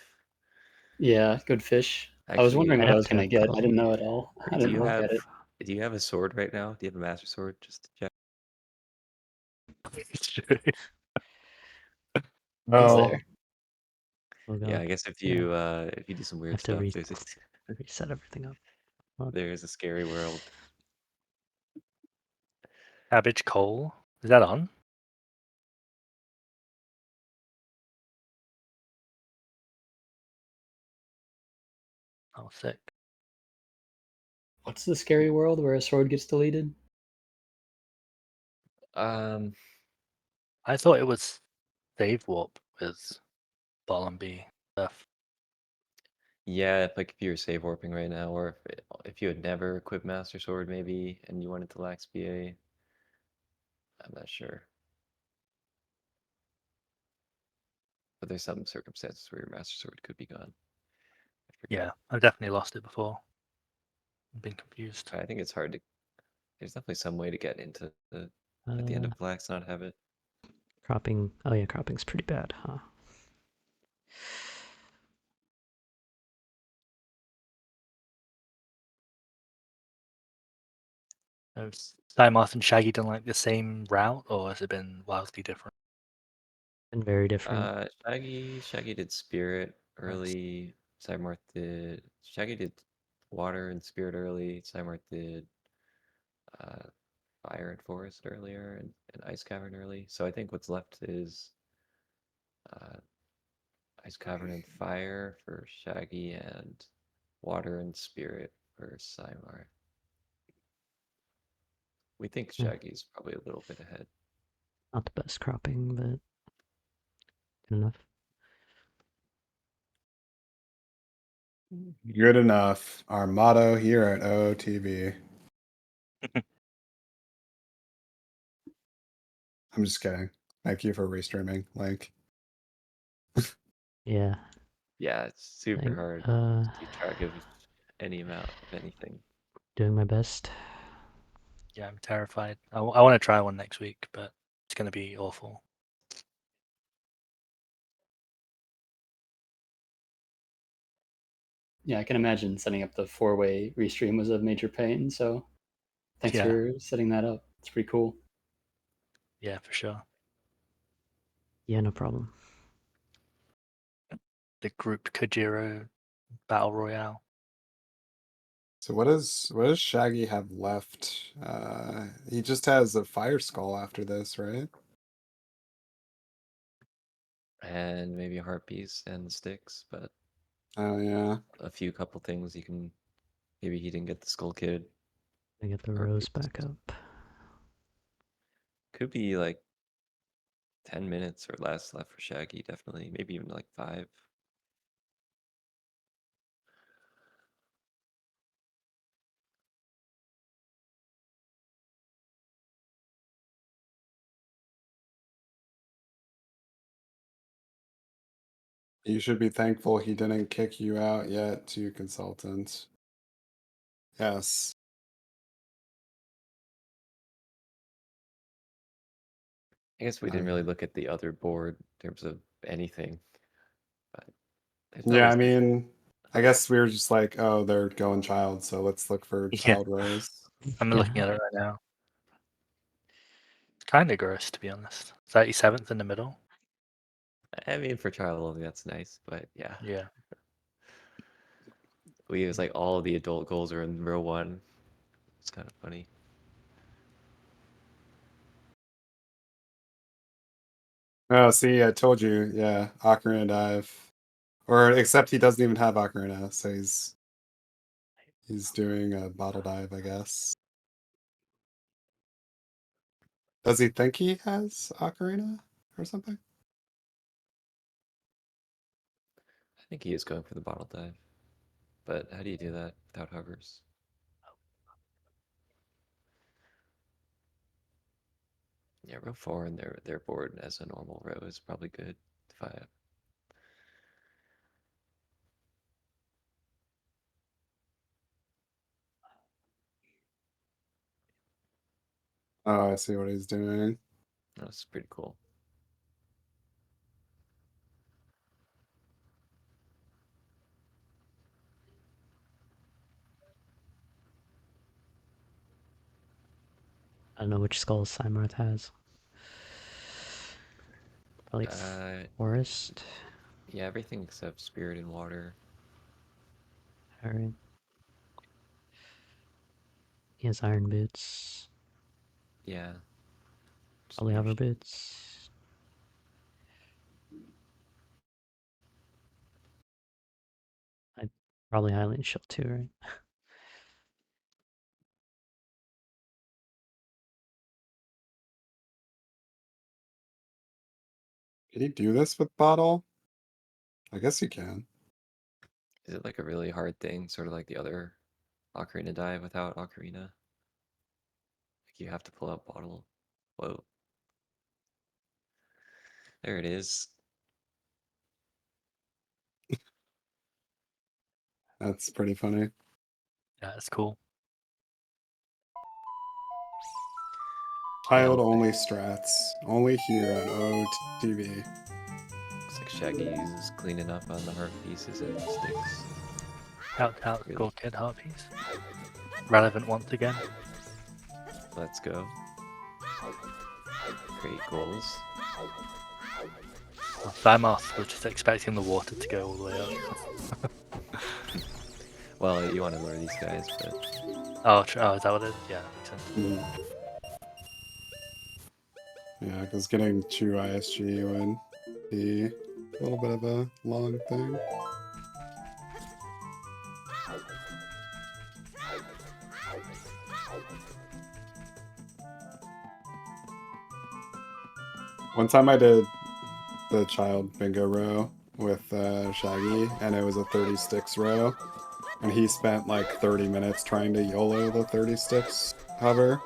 Yeah, good fish. I was Actually, wondering I'd what I have was gonna to get. I didn't probably know at all. I do didn't you look have at it. do you have a sword right now? Do you have a master sword? Just to check. Is Oh, there? we'll go. Yeah, I guess if Yeah. you do some I weird have to stuff, there's reset everything up. Well, there's a scary world. Cabbage coal, is that on? Oh, sick. What's the scary world where a sword gets deleted? Um, I thought it was save warp with ball and B stuff. yeah, if you're save warping right now, or if you had never equipped master sword maybe, and you wanted to lax BA, I'm not sure. But there's some circumstances where your master sword could be gone. I forget. Yeah, I've definitely lost it before. I've been confused. I think it's hard to. There's definitely some way to get into at the end of lax not have it. Cropping. Oh yeah, cropping's pretty bad, huh? Has PsyMarth and Shaggy done like the same route, or has it been wildly different? And very different. Shaggy did spirit Nice. early. PsyMarth did. Shaggy did water and spirit early. PsyMarth did fire and forest earlier, and ice cavern early. So I think what's left is uh, ice cavern and fire for Shaggy, and water and spirit for PsyMarth. We think Yeah. Shaggy's probably a little bit ahead. Not the best cropping, but good enough. good enough. Our motto here at OOTB. I'm just kidding. Thank you for restreaming, Link. Yeah. Yeah, it's super Thank, hard to keep track of any amount of anything. doing my best. Yeah, I'm terrified. I want to try one next week, but it's going to be awful. Yeah, I can imagine setting up the 4-way restream was a major pain. So thanks Yeah. for setting that up. It's pretty cool. Yeah, for sure. Yeah, no problem. The group Kajiro Battle Royale. So what does Shaggy have left? He just has a fire skull after this, right? And maybe harpies and sticks, but Oh yeah. a couple things you can. Maybe he didn't get the skull kid. I get the Harpies. rose back up. Could be like 10 minutes or less left for Shaggy, definitely. Maybe even like 5. You should be thankful he didn't kick you out yet, to consultant. Yes. I guess we didn't really look at the other board in terms of anything. But there's Yeah, always I mean, I guess we were just like, oh, they're going child, so let's look for Yeah. child rose. I'm Yeah. looking at it right now. It's kind of gross, to be honest. 37th in the middle. I mean, for child only, that's nice, but yeah. Yeah. We use like all the adult goals are in row 1. It's kind of funny. Oh, see, I told you, yeah, Ocarina Dive. Or except he doesn't even have Ocarina, so he's doing a bottle dive, I guess. Does he think he has Ocarina or something? I think he is going for the bottle dive. But how do you do that without hovers? Yeah, row 4 and their board as a normal row is probably good. If I Oh, I see what he's doing. That's pretty cool. I don't know which skulls PsyMarth has. Probably forest. Yeah, everything except spirit and water. Alright. He has iron boots. Yeah. Probably hover boots. I'd probably Highland Shield too, right? Can he do this with bottle? I guess you can. Is it like a really hard thing, sort of like the other Ocarina dive without Ocarina? Like you have to pull out bottle. Whoa. There it is. That's pretty funny. Yeah, it's cool. Child only strats. Only here on OTV. Looks like Shaggy is cleaning up on the heart pieces and sticks. Out, Really? go kid heart piece. Relevant once again. Let's go. Great goals. Well, PsyMarth was just expecting the water to go all the way up. Well, you want to lure these guys, but Oh, is that what it is? Yeah, that makes sense. Yeah, because getting true ISG would be a little bit of a long thing. One time I did the child bingo row with Shaggy, and it was a 30 sticks row, and he spent like 30 minutes trying to YOLO the 30 sticks hover.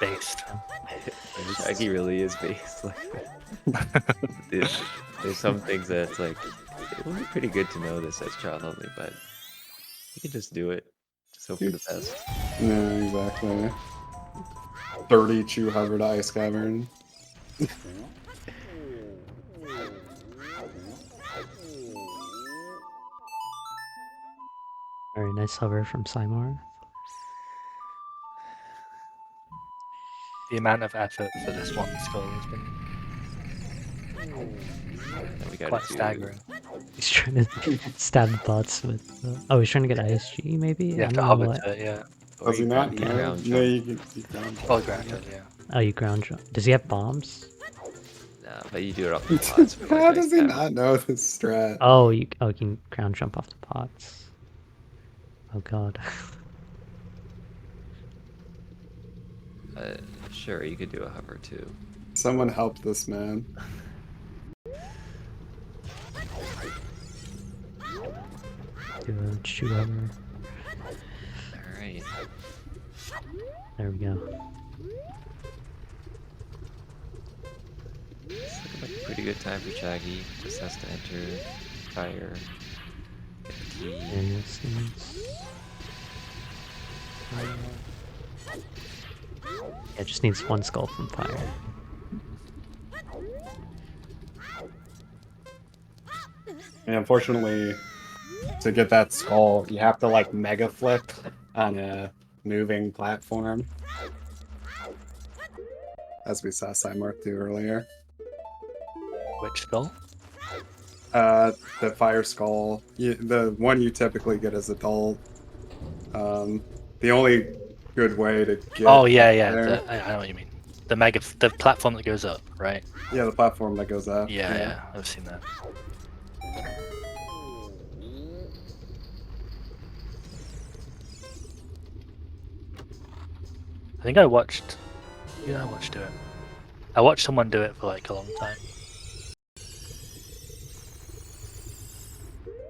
Based. Shaggy really is based. Dude, there's some things that it's like, it would be pretty good to know this as child only, but you can just do it. Just hope for the best. Yeah, exactly. 30 chew hover to ice cavern. Very nice hover from PsyMarth. The amount of effort for this one skull has been quite staggering. He's trying to stab bots with. Oh, he's trying to get ISG, maybe? You have I to don't know hover what. to it, yeah. Does he not know? Ground No, jump. you ground jump. Oh, ground jump, yeah. Oh, you ground jump. Does he have bombs? Nah, but you do it off the pots. for, How like, does ice he cavern. not know this strat? Oh, you can ground jump off the pots. Oh god. Sure, you could do a hover too. Someone help this man. Do a shoot hover. Alright. There we go. It's looking like a pretty good time for Shaggy. Just has to enter fire. Get the key. And this is... Yeah, it just needs one skull from fire. And unfortunately, to get that skull, you have to like mega flip on a moving platform. As we saw PsyMarth do earlier. Which skull? The fire skull. The one you typically get as adult. The only good way to get Oh yeah, yeah. there. I know what you mean. The platform that goes up, right? Yeah, the platform that goes up. Yeah, I've seen that. think I watched. Yeah, I watched do it. I watched someone do it for like a long time.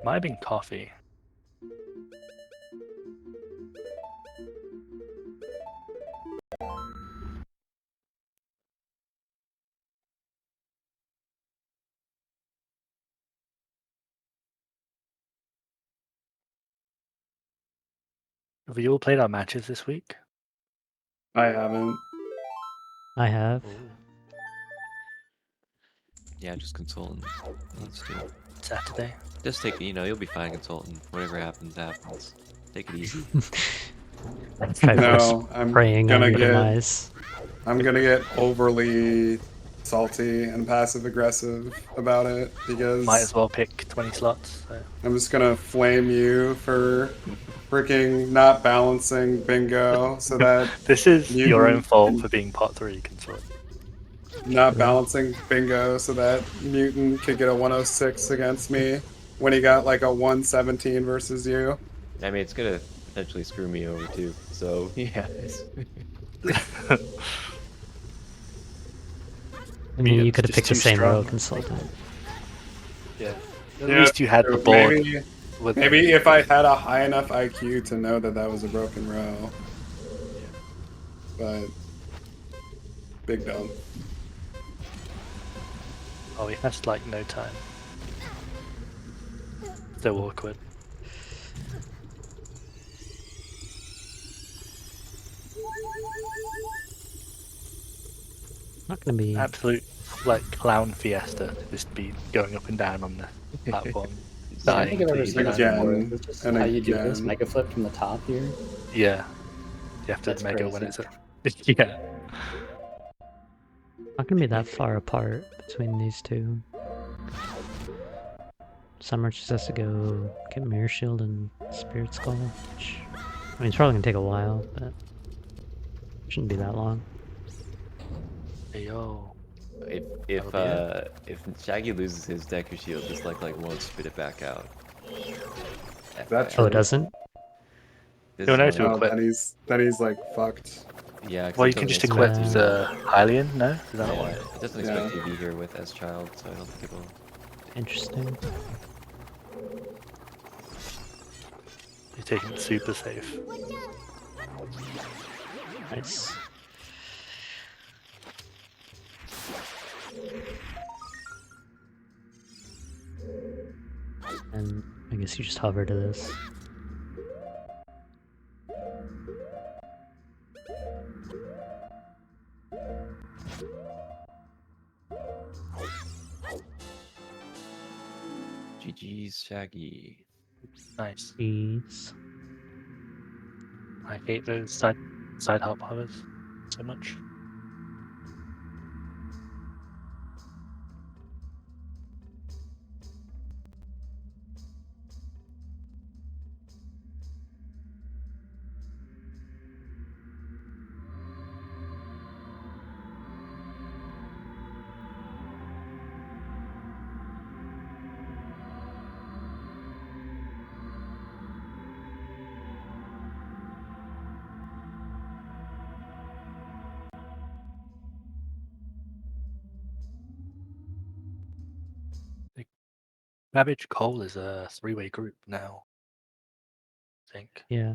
Might have been coffee. Have you all played our matches this week? I haven't. I have. Yeah, just consultant. Let's do it. Saturday. Just take, you'll be fine, consultant. Whatever happens, happens. Take it easy. Try No, I'm praying on gonna your get demise. I'm gonna get overly salty and passive aggressive about it because Might as well pick 20 slots. So. I'm just gonna flame you for freaking not balancing bingo so that This is your own mutant fault can- for being pot 3 consort. not balancing bingo so that mutant could get a 106 against me when he got like a 117 versus you. I mean, it's gonna potentially screw me over too. So yeah. I mean, you It's could have just picked the too same row strong. consultant. Yeah. At Yeah, least you had the board. Maybe if I had a high enough IQ to know that that was a broken row. But big dumb. Oh, he has like no time. So awkward. Not gonna be. Absolute like clown fiesta to just be going up and down on the platform. Yeah, I don't think I've ever Dying seen that Again, before. Is this just and how you do this? again. Mega flip from the top here? Yeah. You have to That's mega when crazy. it's a yeah. Not gonna be that far apart between these two. Summer just has to go get Mirror Shield and Spirit Skull, which I mean it's probably gonna take a while, but shouldn't be that long. Hey, yo. If Shaggy loses his Deku Shield, this like won't spit it back out. That's Oh, true. it doesn't? This You'll know is to one of- Oh, equip. then he's like fucked. Yeah, 'cause Well, it you can doesn't just expect equip you- the Hylian, no? Is that not yeah, why? it doesn't Yeah. expect you to be here with as child, so I don't think it'll. Interesting. You're taking it super safe. Nice. And I guess you just hover to this. GG's Shaggy. Nice. Jeez. I hate those side hop hovers so much. Cabbage Cole is a 3-way group now. I think. Yeah.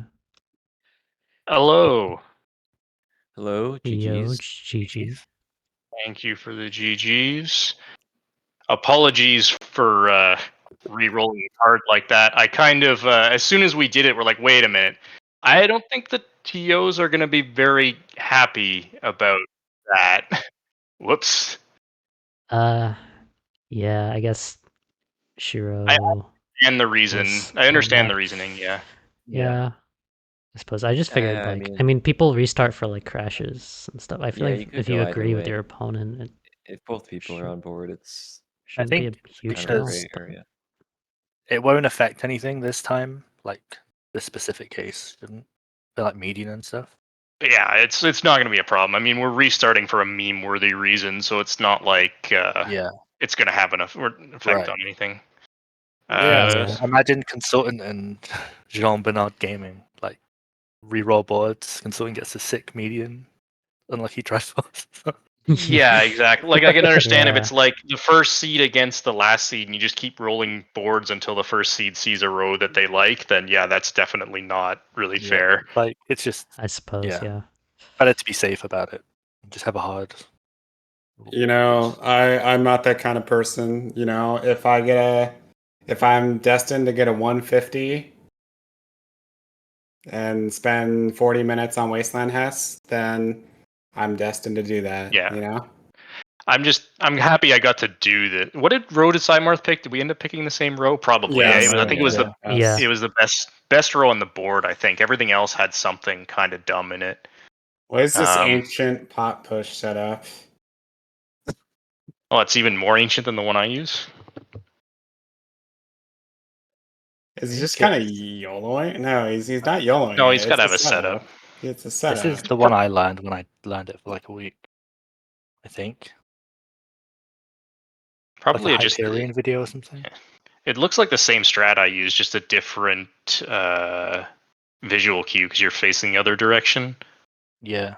Hello. Hello, Yo, GG's. GG. Thank you for the GGs. Apologies for re-rolling the card like that. I kind of, as soon as we did it, we're like, wait a minute. I don't think the TOs are going to be very happy about that. Whoops. Yeah, I guess Shiro. And the reason. was I understand on the that. reasoning, yeah. Yeah. I suppose I just figured I I mean people restart for like crashes and stuff. I feel Yeah, like you could if you go either agree with way. your opponent, it If both people are Sure. on board, it's shouldn't be think a huge kind of a deal. because- gray area. It won't affect anything this time, like this specific case didn't. They're like median and stuff. But yeah, it's not going to be a problem. I mean, we're restarting for a meme-worthy reason, so it's not like Yeah. it's going to have an effect Right. on anything. Yeah. Uh, So imagine consultant and Jean Bernard gaming. Like reroll boards, Consulting gets a sick median, unlucky trifles. Yeah, exactly. Like I can understand if Yeah. it's like the first seed against the last seed, and you just keep rolling boards until the first seed sees a row that they like. Then yeah, that's definitely not really fair. Like it's just I suppose, yeah. better to be safe about it. Just have a hard. You know, I'm not that kind of person. You know, if I'm destined to get a 150 and spend 40 minutes on Wasteland Hess, then I'm destined to do that. Yeah. You know. I'm happy I got to do that. What row did PsyMarth pick? Did we end up picking the same row? Probably. Eh? Yes. I think it was Yeah. Yeah. it was the best row on the board. I think everything else had something kind of dumb in it. What is this Um, ancient pot push setup? Oh, it's even more ancient than the one I use. Is he just kind of YOLOing? No, he's not YOLOing No, it. he's got to It's have a setup. It's a This setup. is the one I learned when I learned it for like a week. I think. Probably like a just Hyperion video or something. it looks like the same strat I use, just a different visual cue because you're facing the other direction. Yeah.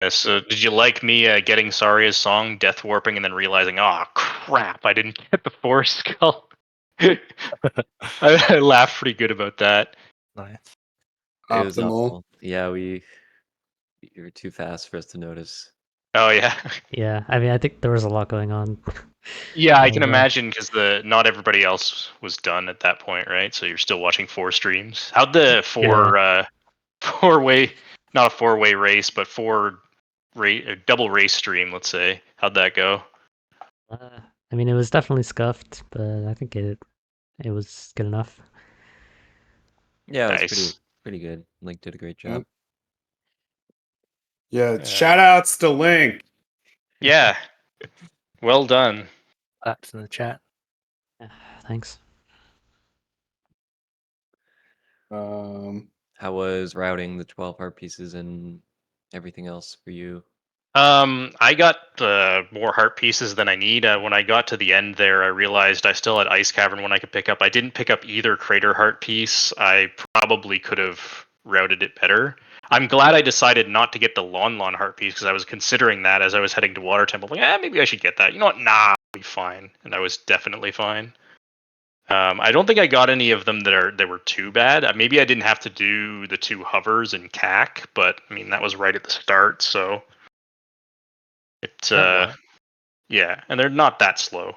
So, did you like me getting Saria's song, Death Warping, and then realizing, oh crap, I didn't get the Forest Skull? I laughed pretty good about that. Nice. It was Optimal. awful. Yeah, you were too fast for us to notice. Oh yeah, Yeah. I mean, I think there was a lot going on. yeah, I can Well, imagine because not everybody else was done at that point, right? So you're still watching 4 streams. How'd the four-way, not a 4-way race, but double race stream, let's say, how'd that go? I mean, it was definitely scuffed, but I think it was good enough. Yeah, it was Nice. pretty good. Link did a great Yep. job. Yeah. Shout outs to Link. Yeah, well done. Apps in the chat. Thanks. How was routing the 12 heart pieces and everything else for you? I got more heart pieces than I need. When I got to the end there, I realized I still had Ice Cavern when I could pick up. I didn't pick up either Crater Heart piece. I probably could have routed it better. I'm glad I decided not to get the Lon Lon Heart piece because I was considering that as I was heading to Water Temple. Like, maybe I should get that. You know what? Nah, I'll be fine. And I was definitely fine. I don't think I got any of them that were too bad. Maybe I didn't have to do the 2 hovers in CAC, but I mean that was right at the start, so it yeah, and they're not that slow.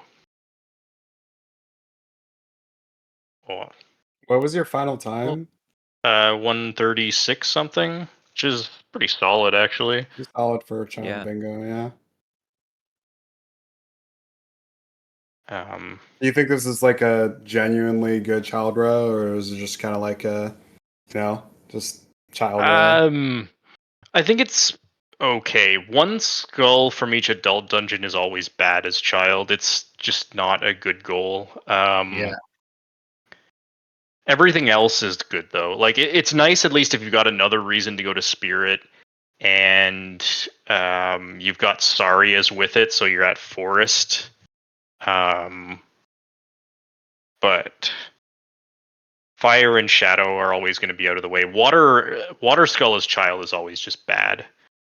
Oh, What was your final time? 136 something, which is pretty solid actually. Pretty solid for a child Yeah. bingo, yeah. Um, Do you think this is like a genuinely good child row, or is it just kind of like a, just child row? I think it's okay. 1 skull from each adult dungeon is always bad as child. It's just not a good goal. Yeah. Everything else is good though. Like it's nice at least if you've got another reason to go to Spirit, and you've got Saria's with it, so you're at Forest. But Fire and Shadow are always going to be out of the way. Water Skull as child is always just bad.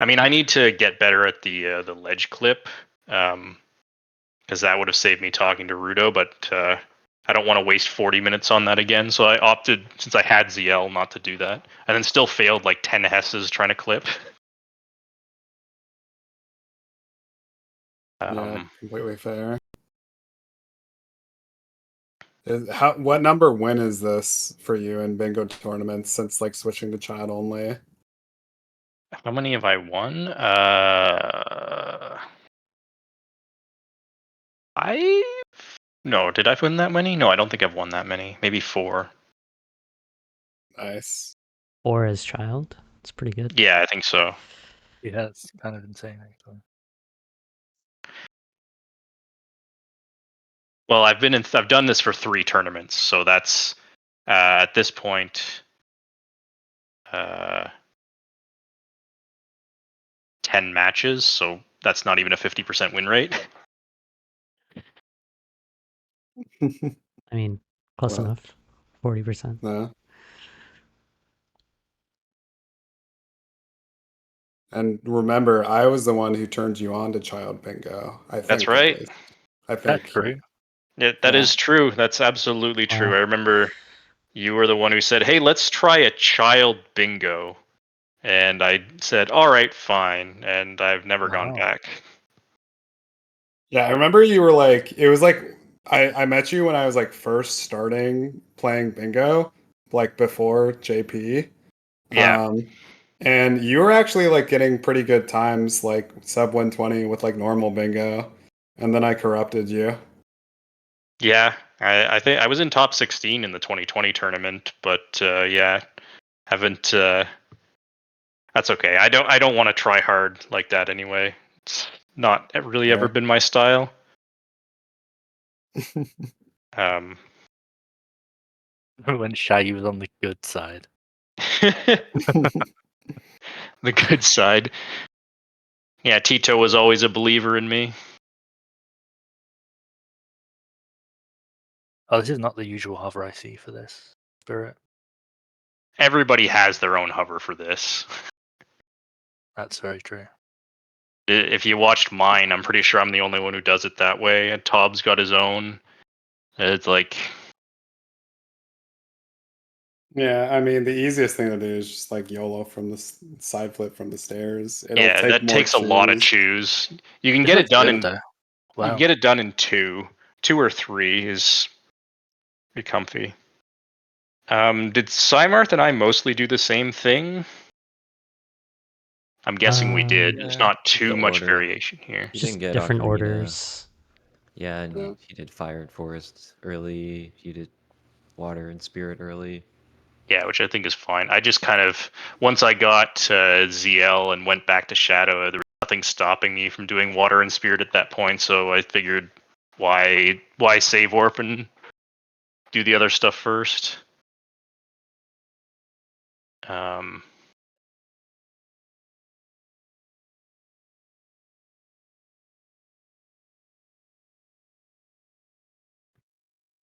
I mean, I need to get better at the ledge clip, because that would have saved me talking to Rudo, but I don't want to waste 40 minutes on that again, so I opted, since I had ZL, not to do that. And then still failed like 10 Hesses trying to clip. Yeah, completely fair. What number win is this for you in bingo tournaments since like switching to child only? How many have I won? No, did I win that many? No, I don't think I've won that many. Maybe 4. Nice. 4 as child. It's pretty good. Yeah, I think so. Yeah, it's kind of insane actually. Well, I've done this for 3 tournaments, so that's at this point 10 matches, so that's not even a 50% win rate. I mean, close Well, enough. 40%. no. And remember, I was the one who turned you on to Child Bingo. I think That's at right. least. I That's think. true. Yeah, that Yeah. is true. That's absolutely true. Wow. I remember you were the one who said, "Hey, let's try a child bingo," and I said, "All right, fine," and I've never gone Wow. back. Yeah, I remember you were like, it was like I met you when I was like first starting playing bingo, like before JP. Yeah, And you were actually like getting pretty good times, like sub 120 with like normal bingo. And then I corrupted you. yeah. I think I was in top 16 in the 2020 tournament, but yeah, haven't. That's okay. I don't want to try hard like that anyway. It's not really ever Yeah. been my style. Um, When Shaggy was on the good side. the good side. Yeah, Tito was always a believer in me. Oh, this is not the usual hover I see for this spirit. Everybody has their own hover for this. That's very true. If you watched mine, I'm pretty sure I'm the only one who does it that way. And Tobb's got his own. It's like, Yeah, I mean, the easiest thing to do is just like YOLO from the side flip from the stairs. It'll yeah, take that more takes a lot of chews. chews. You can This get it looks done good in though. you can Wow. get it done in two or three is pretty comfy. Did PsyMarth and I mostly do the same thing? I'm guessing we did. There's Yeah, not the too much order. variation here. You didn't Just get different Ocarina. orders. Yeah, and Yeah. you did Fire and Forest early. You did Water and Spirit early. Yeah, which I think is fine. I just kind of once I got ZL and went back to Shadow, there was nothing stopping me from doing Water and Spirit at that point. So I figured, why save warp and do the other stuff first? Um,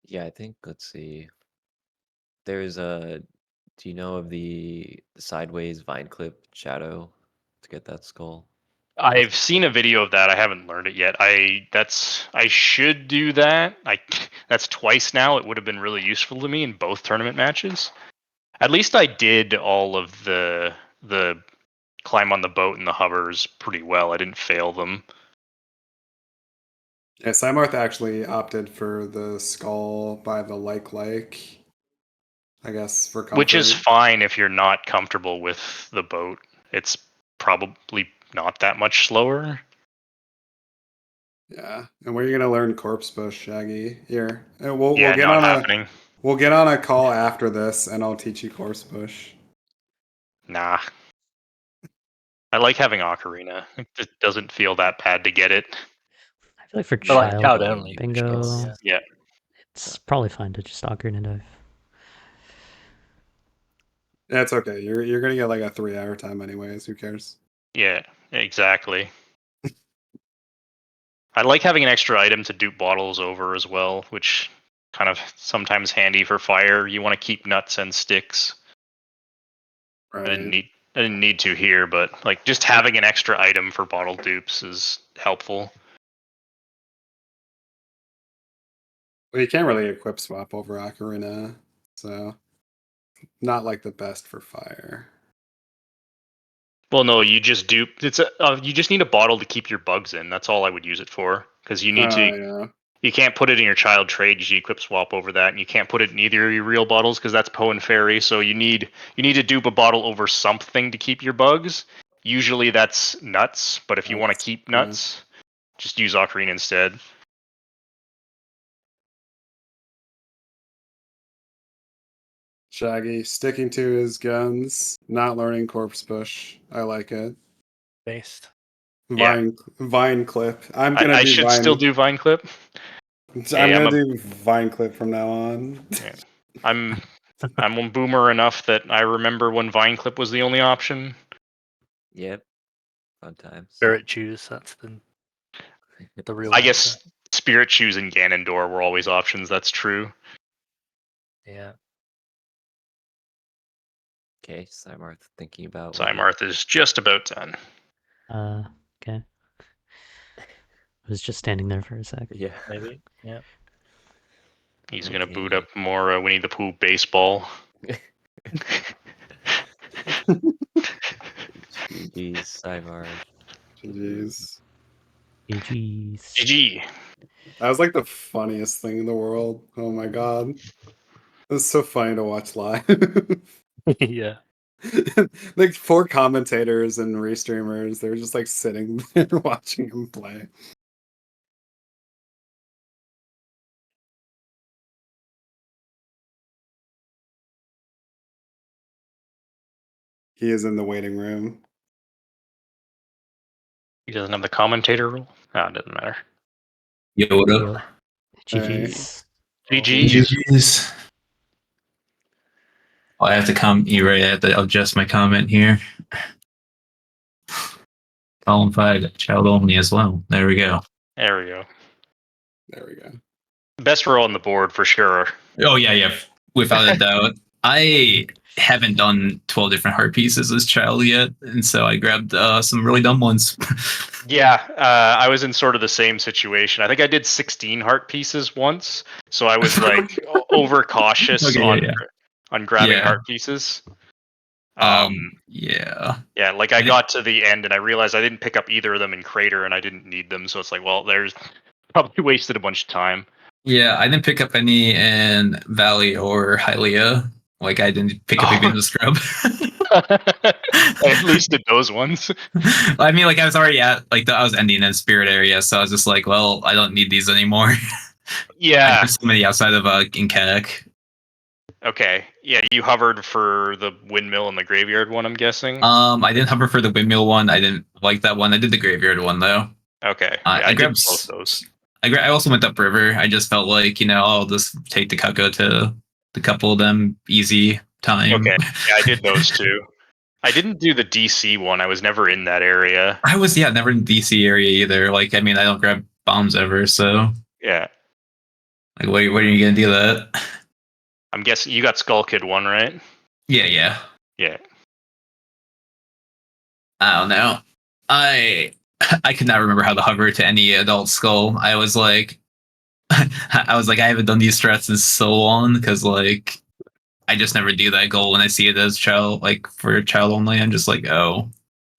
Yeah, I think, let's see. There's a. Do you know of the sideways vine clip shadow to get that skull? I've seen a video of that. I haven't learned it yet. I should do that. That's twice now. It would have been really useful to me in both tournament matches. At least I did all of the climb on the boat and the hovers pretty well. I didn't fail them. Yeah, PsyMarth actually opted for the skull by the like, I guess, for Which is comfort. fine if you're not comfortable with the boat. It's probably not that much slower. Yeah. And where are you gonna learn Corpse Bush, Shaggy? Here. And we'll Yeah, get not on a happening. we'll get on a call after this and I'll teach you Corpse Bush. Nah. I like having Ocarina. It doesn't feel that bad to get it. I feel like for But like child child Well, only for sure. bingo, Yeah. Yeah. it's probably fine to just Ocarina Dive. Yeah, it's okay. You're gonna get like a 3-hour time anyways. Who cares? Yeah, exactly. I like having an extra item to dupe bottles over as well, which kind of sometimes handy for fire. You want to keep nuts and sticks. Right. I didn't need to here, but like just having an extra item for bottle dupes is helpful. Well, you can't really equip swap over Ocarina, so not like the best for fire. Well, no, you just dupe. You just need a bottle to keep your bugs in. That's all I would use it for, because you need Oh to. yeah. You can't put it in your child trade. You equip swap over that, and you can't put it in either of your real bottles because that's Poe and Fairy. So you need to dupe a bottle over something to keep your bugs. Usually that's nuts, but if you want to keep Yeah. nuts, just use Ocarina instead. Shaggy sticking to his guns, not learning Corpse Bush. I like it. Based. Yeah. Vine clip. I'm gonna I do should still Vine. do Vine Clip. I'm Hey, gonna do Vine clip from now on. yeah, I'm a boomer enough that I remember when Vine Clip was the only option. Yep. Fun times. Spirit choose, that's the real I answer. guess Spirit Shoes and Ganondorf were always options. That's true. Yeah. Okay, Cymarth thinking about whether. PsyMarth is just about done. Okay. I was just standing there for a sec. Yeah. Maybe. Yeah. He's gonna boot Okay. up more Winnie the Pooh baseball. GG's, PsyMarth. Jeez. GG's. GG. That was like the funniest thing in the world. Oh my god. It was so funny to watch live. Yeah. Like 4 commentators and restreamers, they were just like sitting there watching him play. He is in the waiting room. He doesn't have the commentator rule. Oh, it doesn't matter. Yo, what up? Yo. GG's. GG's. GG's. Oh, I have to you're right, I have to adjust my comment here. Column 5, child only as well. There we go. There we go. There we go. Best row on the board for sure. Oh, yeah. Without a doubt. I haven't done 12 different heart pieces as child yet, and so I grabbed some really dumb ones. Yeah, I was in sort of the same situation. I think I did 16 heart pieces once, so I was like overcautious Okay, on grabbing Yeah. heart pieces. Yeah. Yeah, like I got to the end and I realized I didn't pick up either of them in Crater and I didn't need them, so it's like, well, there's probably wasted a bunch of time. Yeah, I didn't pick up any in Valley or Hylia. Like, I didn't pick up even the scrub. I at least did those ones. I mean, like, I was already at, like, I was ending in Spirit area, so I was just like, well, I don't need these anymore. Yeah. There's so many outside of Inkak. Okay. Yeah, you hovered for the windmill and the graveyard one, I'm guessing. I didn't hover for the windmill one. I didn't like that one. I did the graveyard one though. Okay. I I did grabbed both those. I also went upriver. I just felt like, I'll just take the Cucko to the couple of them easy time. Okay. Yeah, I did those too. I didn't do the DC one. I was never in that area. I was never in DC area either. Like, I mean, I don't grab bombs ever, so Yeah. like, what are you gonna do that? I'm guessing you got Skull Kid one, right? Yeah. Yeah. I don't know. I could not remember how to hover to any adult skull. I was like, I haven't done these strats in so long because like I just never do that goal when I see it as child, like for child only. I'm just like, oh.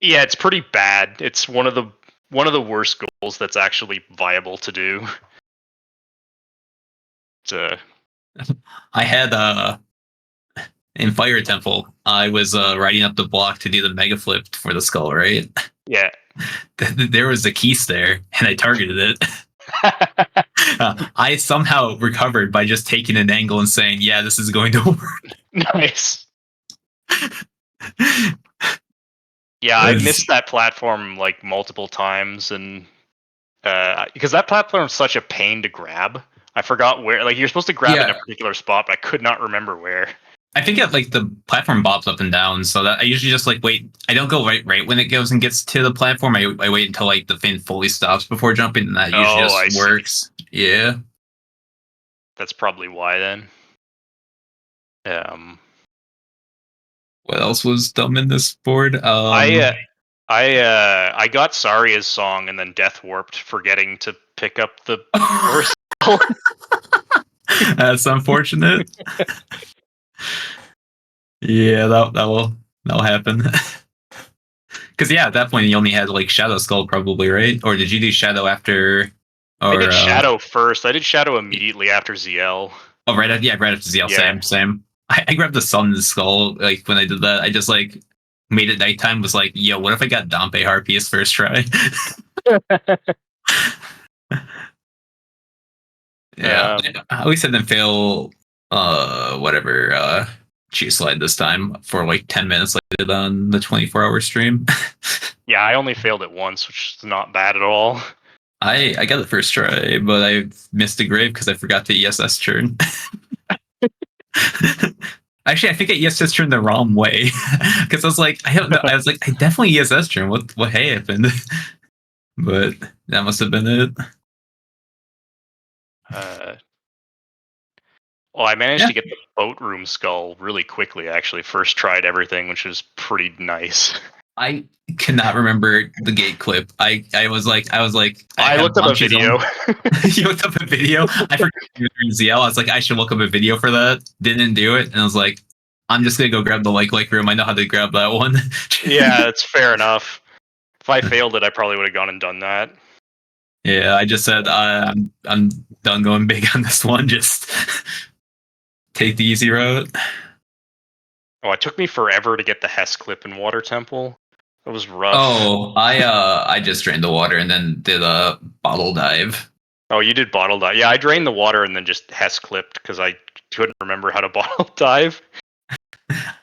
Yeah, it's pretty bad. It's one of the worst goals that's actually viable to do. I had in Fire Temple, I was riding up the block to do the mega flip for the skull, right? Yeah. There was a keys there, and I targeted it. I somehow recovered by just taking an angle and saying, "Yeah, this is going to work." Nice. Yeah, I missed that platform like multiple times, and because that platform is such a pain to grab. I forgot where. Like you're supposed to grab it in a particular spot, but I could not remember where. I think like the platform bobs up and down, so that I usually just like wait. I don't go right when it goes and gets to the platform. I wait until like the fin fully stops before jumping, and that usually just works. Yeah, that's probably why then. What else was dumb in this board? I got Saria's song and then death warped, forgetting to pick up the horse. That's unfortunate. Yeah, that'll happen. Because at that point you only had like Shadow Skull probably, right? Or did you do Shadow after? Or, I did Shadow first. I did Shadow immediately after ZL. Oh, right after ZL. Yeah. Same. I grabbed the Sun Skull like when I did that. I just like made it nighttime. Was like, yo, what if I got Dompe Harpies first try? Yeah, at least I didn't fail. Cheat slide this time for like 10 minutes like I did on the 24-hour stream. Yeah, I only failed it once, which is not bad at all. I got the first try, but I missed the grave because I forgot to ESS turn. Actually, I think I ESS turned the wrong way because I was like, I definitely ESS turned. What happened? But that must have been it. Well, I managed to get the boat room skull really quickly. Actually, first tried everything, which was pretty nice. I cannot remember the gate clip. I was like I I had looked up a munchies video. on. You looked up a video. I forgot you were doing ZL. I was like, I should look up a video for that. Didn't do it, and I was like, I'm just gonna go grab the like room. I know how to grab that one. Yeah, that's fair enough. If I failed it, I probably would have gone and done that. Yeah, I just said I'm done going big on this one. Just take the easy route. Oh, it took me forever to get the Hess clip in Water Temple. It was rough. Oh, I just drained the water and then did a bottle dive. Oh, you did bottle dive. Yeah, I drained the water and then just Hess clipped because I couldn't remember how to bottle dive.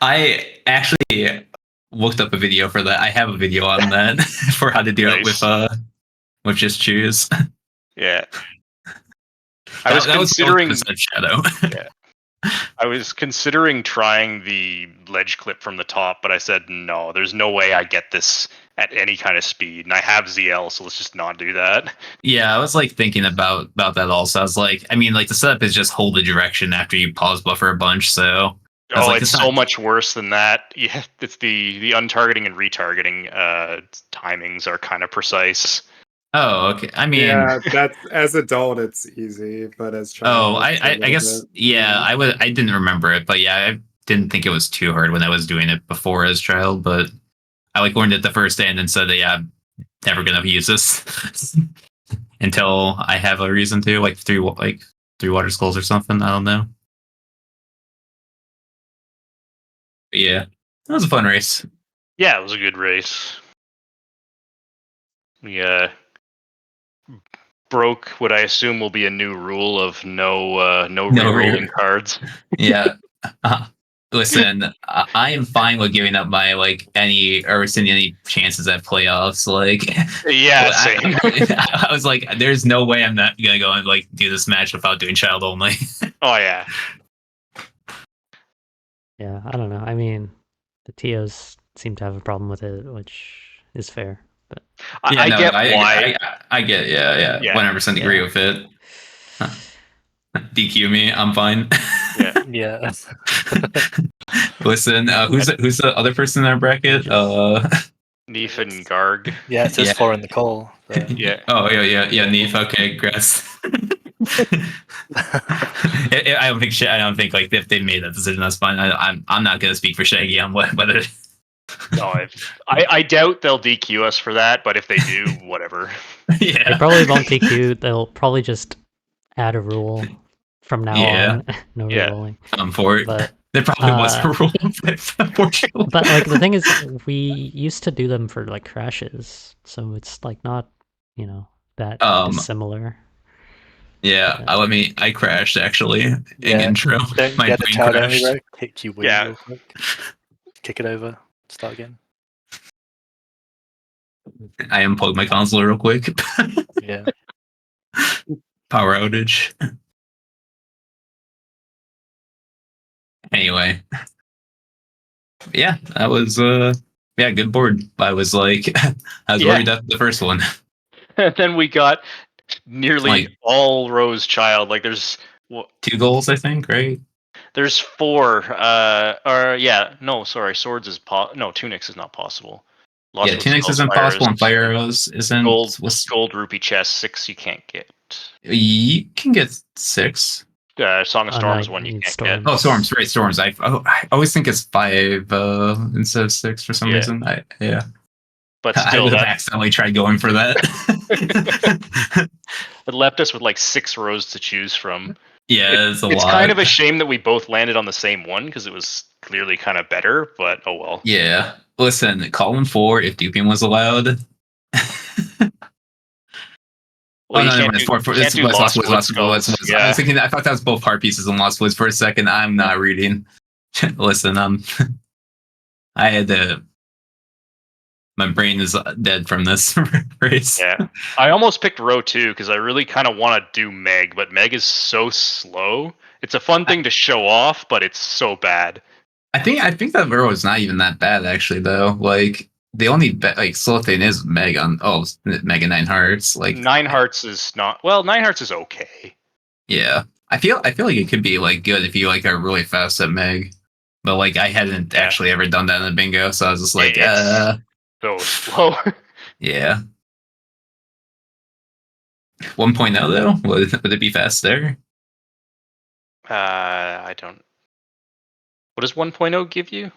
I actually looked up a video for that. I have a video on that for how to do it with just choose. Yeah. I was considering shadow. Yeah. I was considering trying the ledge clip from the top, but I said no, there's no way I get this at any kind of speed. And I have ZL, so let's just not do that. Yeah, I was like thinking about that also. I was like, I mean, like the setup is just hold the direction after you pause buffer a bunch, so Oh, like, it's so much worse than that. Yeah, it's the untargeting and retargeting timings are kind of precise. Oh, okay. I mean, yeah, that's as adult it's easy, but as child, I guess yeah, I didn't remember it, but yeah, I didn't think it was too hard when I was doing it before as child, but I like learned it the first day and then said that yeah, I'm never gonna use this until I have a reason to, like three water skulls or something. I don't know. But yeah, that was a fun race. Yeah, it was a good race. We broke what I assume will be a new rule of no rerolling cards. Yeah. Listen, I am fine with giving up my any or rescinding any chances at playoffs. Yeah, same. I was like, there's no way I'm not gonna go and do this match without doing child only. Oh yeah. Yeah, I don't know. I mean, the TOs seem to have a problem with it, which is fair. But I get why. I get, yeah. 100% agree with it. DQ me, I'm fine. Yeah. Listen, who's the other person in our bracket? Neefe and Garg. Yeah, it says 4 in the call. So. Yeah. Oh yeah, Neefe. Okay, congrats. I don't think if they made that decision, that's fine. I'm not gonna speak for Shaggy on whether. No, I doubt they'll DQ us for that, but if they do, whatever. Yeah. They probably won't DQ. They'll probably just add a rule from now on. No rerolling. I'm for it. But there probably was a rule, unfortunately. But the thing is, we used to do them for crashes, so it's not that dissimilar. Yeah, I crashed actually in intro. My brain crashed. Hit you real quick. Kick it over. Start again. I unplugged my console real quick. Yeah. Power outage. Anyway. Yeah, that was good board. I was worried after the first one. And then we got nearly all Rose Child. There's 2 goals, I think, right? There's 4. Swords is Tunics is not possible. Tunics isn't possible, and Fire Arrows isn't. Gold rupee chest 6 you can't get. You can get 6. Song of Storms one you can't get. Oh, Storms, right? Storms. I always think it's 5 instead of 6 for some reason. But still, I accidentally tried going for that. It left us with 6 rows to choose from. Yeah, it's a lot. It's kind of a shame that we both landed on the same one because it was clearly kind of better. But oh well. Yeah, listen, column 4. If duping was allowed. Well, no, it's 4. It's Lost Woods. Yeah. I was thinking. I thought that was both Heart Pieces and Lost Woods for a second. I'm not reading. Listen, I had to. My brain is dead from this race. Yeah, I almost picked row 2 because I really kind of want to do Meg, but Meg is so slow. It's a fun thing to show off, but it's so bad. I think that row is not even that bad actually, though. The only slow thing is Meg on Meg and 9 Hearts. 9 Hearts is not 9 Hearts is okay. Yeah, I feel like it could be good if you are really fast at Meg, but I hadn't actually ever done that in the bingo, so I was just so slow. Yeah. 1.0 though, would it be fast there? I don't. What does 1.0 give you?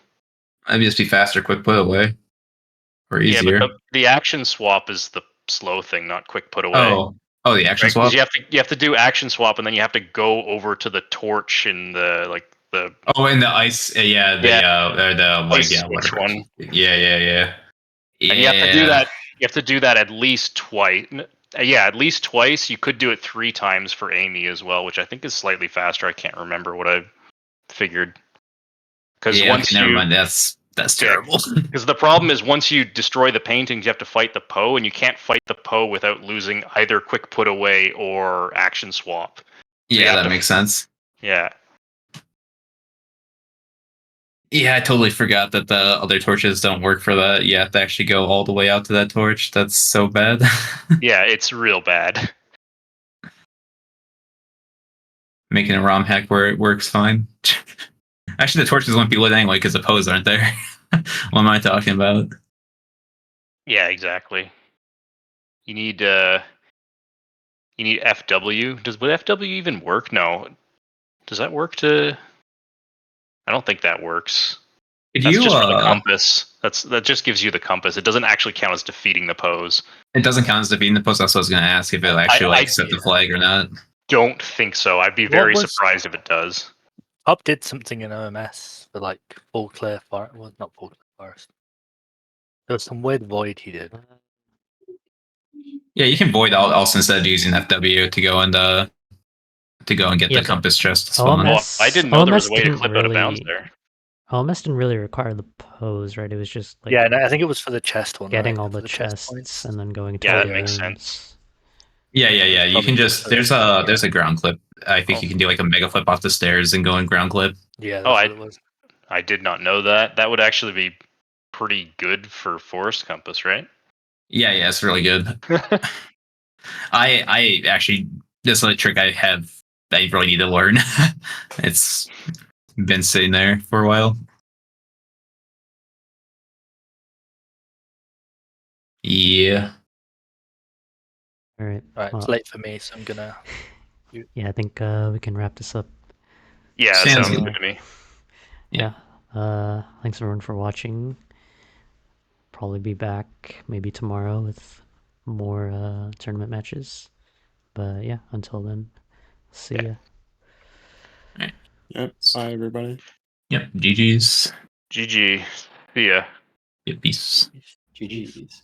Maybe just be faster, quick put away, or Yeah, easier. but the action swap is the slow thing, not quick put away. Oh, the action Right? swap. Because you have to do action swap, and then you have to go over to the torch in the Oh, and the ice. Yeah, or the ice yeah, switch whatever. one. Yeah. And you have to do that. You have to do that at least twice. Yeah, at least twice. You could do it 3 times for Amy as well, which I think is slightly faster. I can't remember what I figured. Because Yeah, once okay, never you, mind. That's yeah, terrible. because the problem is once you destroy the paintings, you have to fight the Poe, and you can't fight the Poe without losing either quick put away or action swap. So you Yeah, have that to, makes sense. yeah. Yeah, I totally forgot that the other torches don't work for that. You have to actually go all the way out to that torch. That's so bad. Yeah, it's real bad. Making a ROM hack where it works fine. Actually, the torches won't be lit anyway because the Poes aren't there. What am I talking about? Yeah, exactly. You need FW. Would FW even work? No. Does that work to? I don't think that works. Could That's you just for the compass. That just gives you the compass. It doesn't actually count as defeating the pose. It doesn't count as defeating the post. That's what I was going to ask if it actually I set the flag or not. don't think so. I'd be What very was- surprised if it does. Pop did something in OMS for like full clear forest. Well, not full clear forest. There was some weird void he did. Yeah, you can void also instead of using FW to go and get Yeah, the but compass chest. It's OMS, fine. Oh, I didn't know there was a OMS way to didn't clip out of bounds really. there. OMS didn't really require the pose, right? It was just like Yeah, and I think it was for the chest one. getting right? all For the chest chests points. and then going to Yeah, the that makes rooms. sense. Yeah. You Probably can just just for that. there's a ground clip. I think you can do like a mega flip off the stairs and go in ground clip. Yeah, Oh, that's what it was. I did not know that. That would actually be pretty good for forest compass, right? Yeah, it's really good. I actually this is a trick I really need to learn. It's been sitting there for a while. Yeah. All right. Right, Well, it's late for me, so I'm gonna. yeah, I think we can wrap this up. Yeah, that Sounds sounds good. good to me. Yeah. Thanks everyone for watching. Probably be back maybe tomorrow with more tournament matches. But yeah, until then, see ya. Yep. Bye, everybody. Yep. GG's. GG. See ya. Yeah, peace. GG's.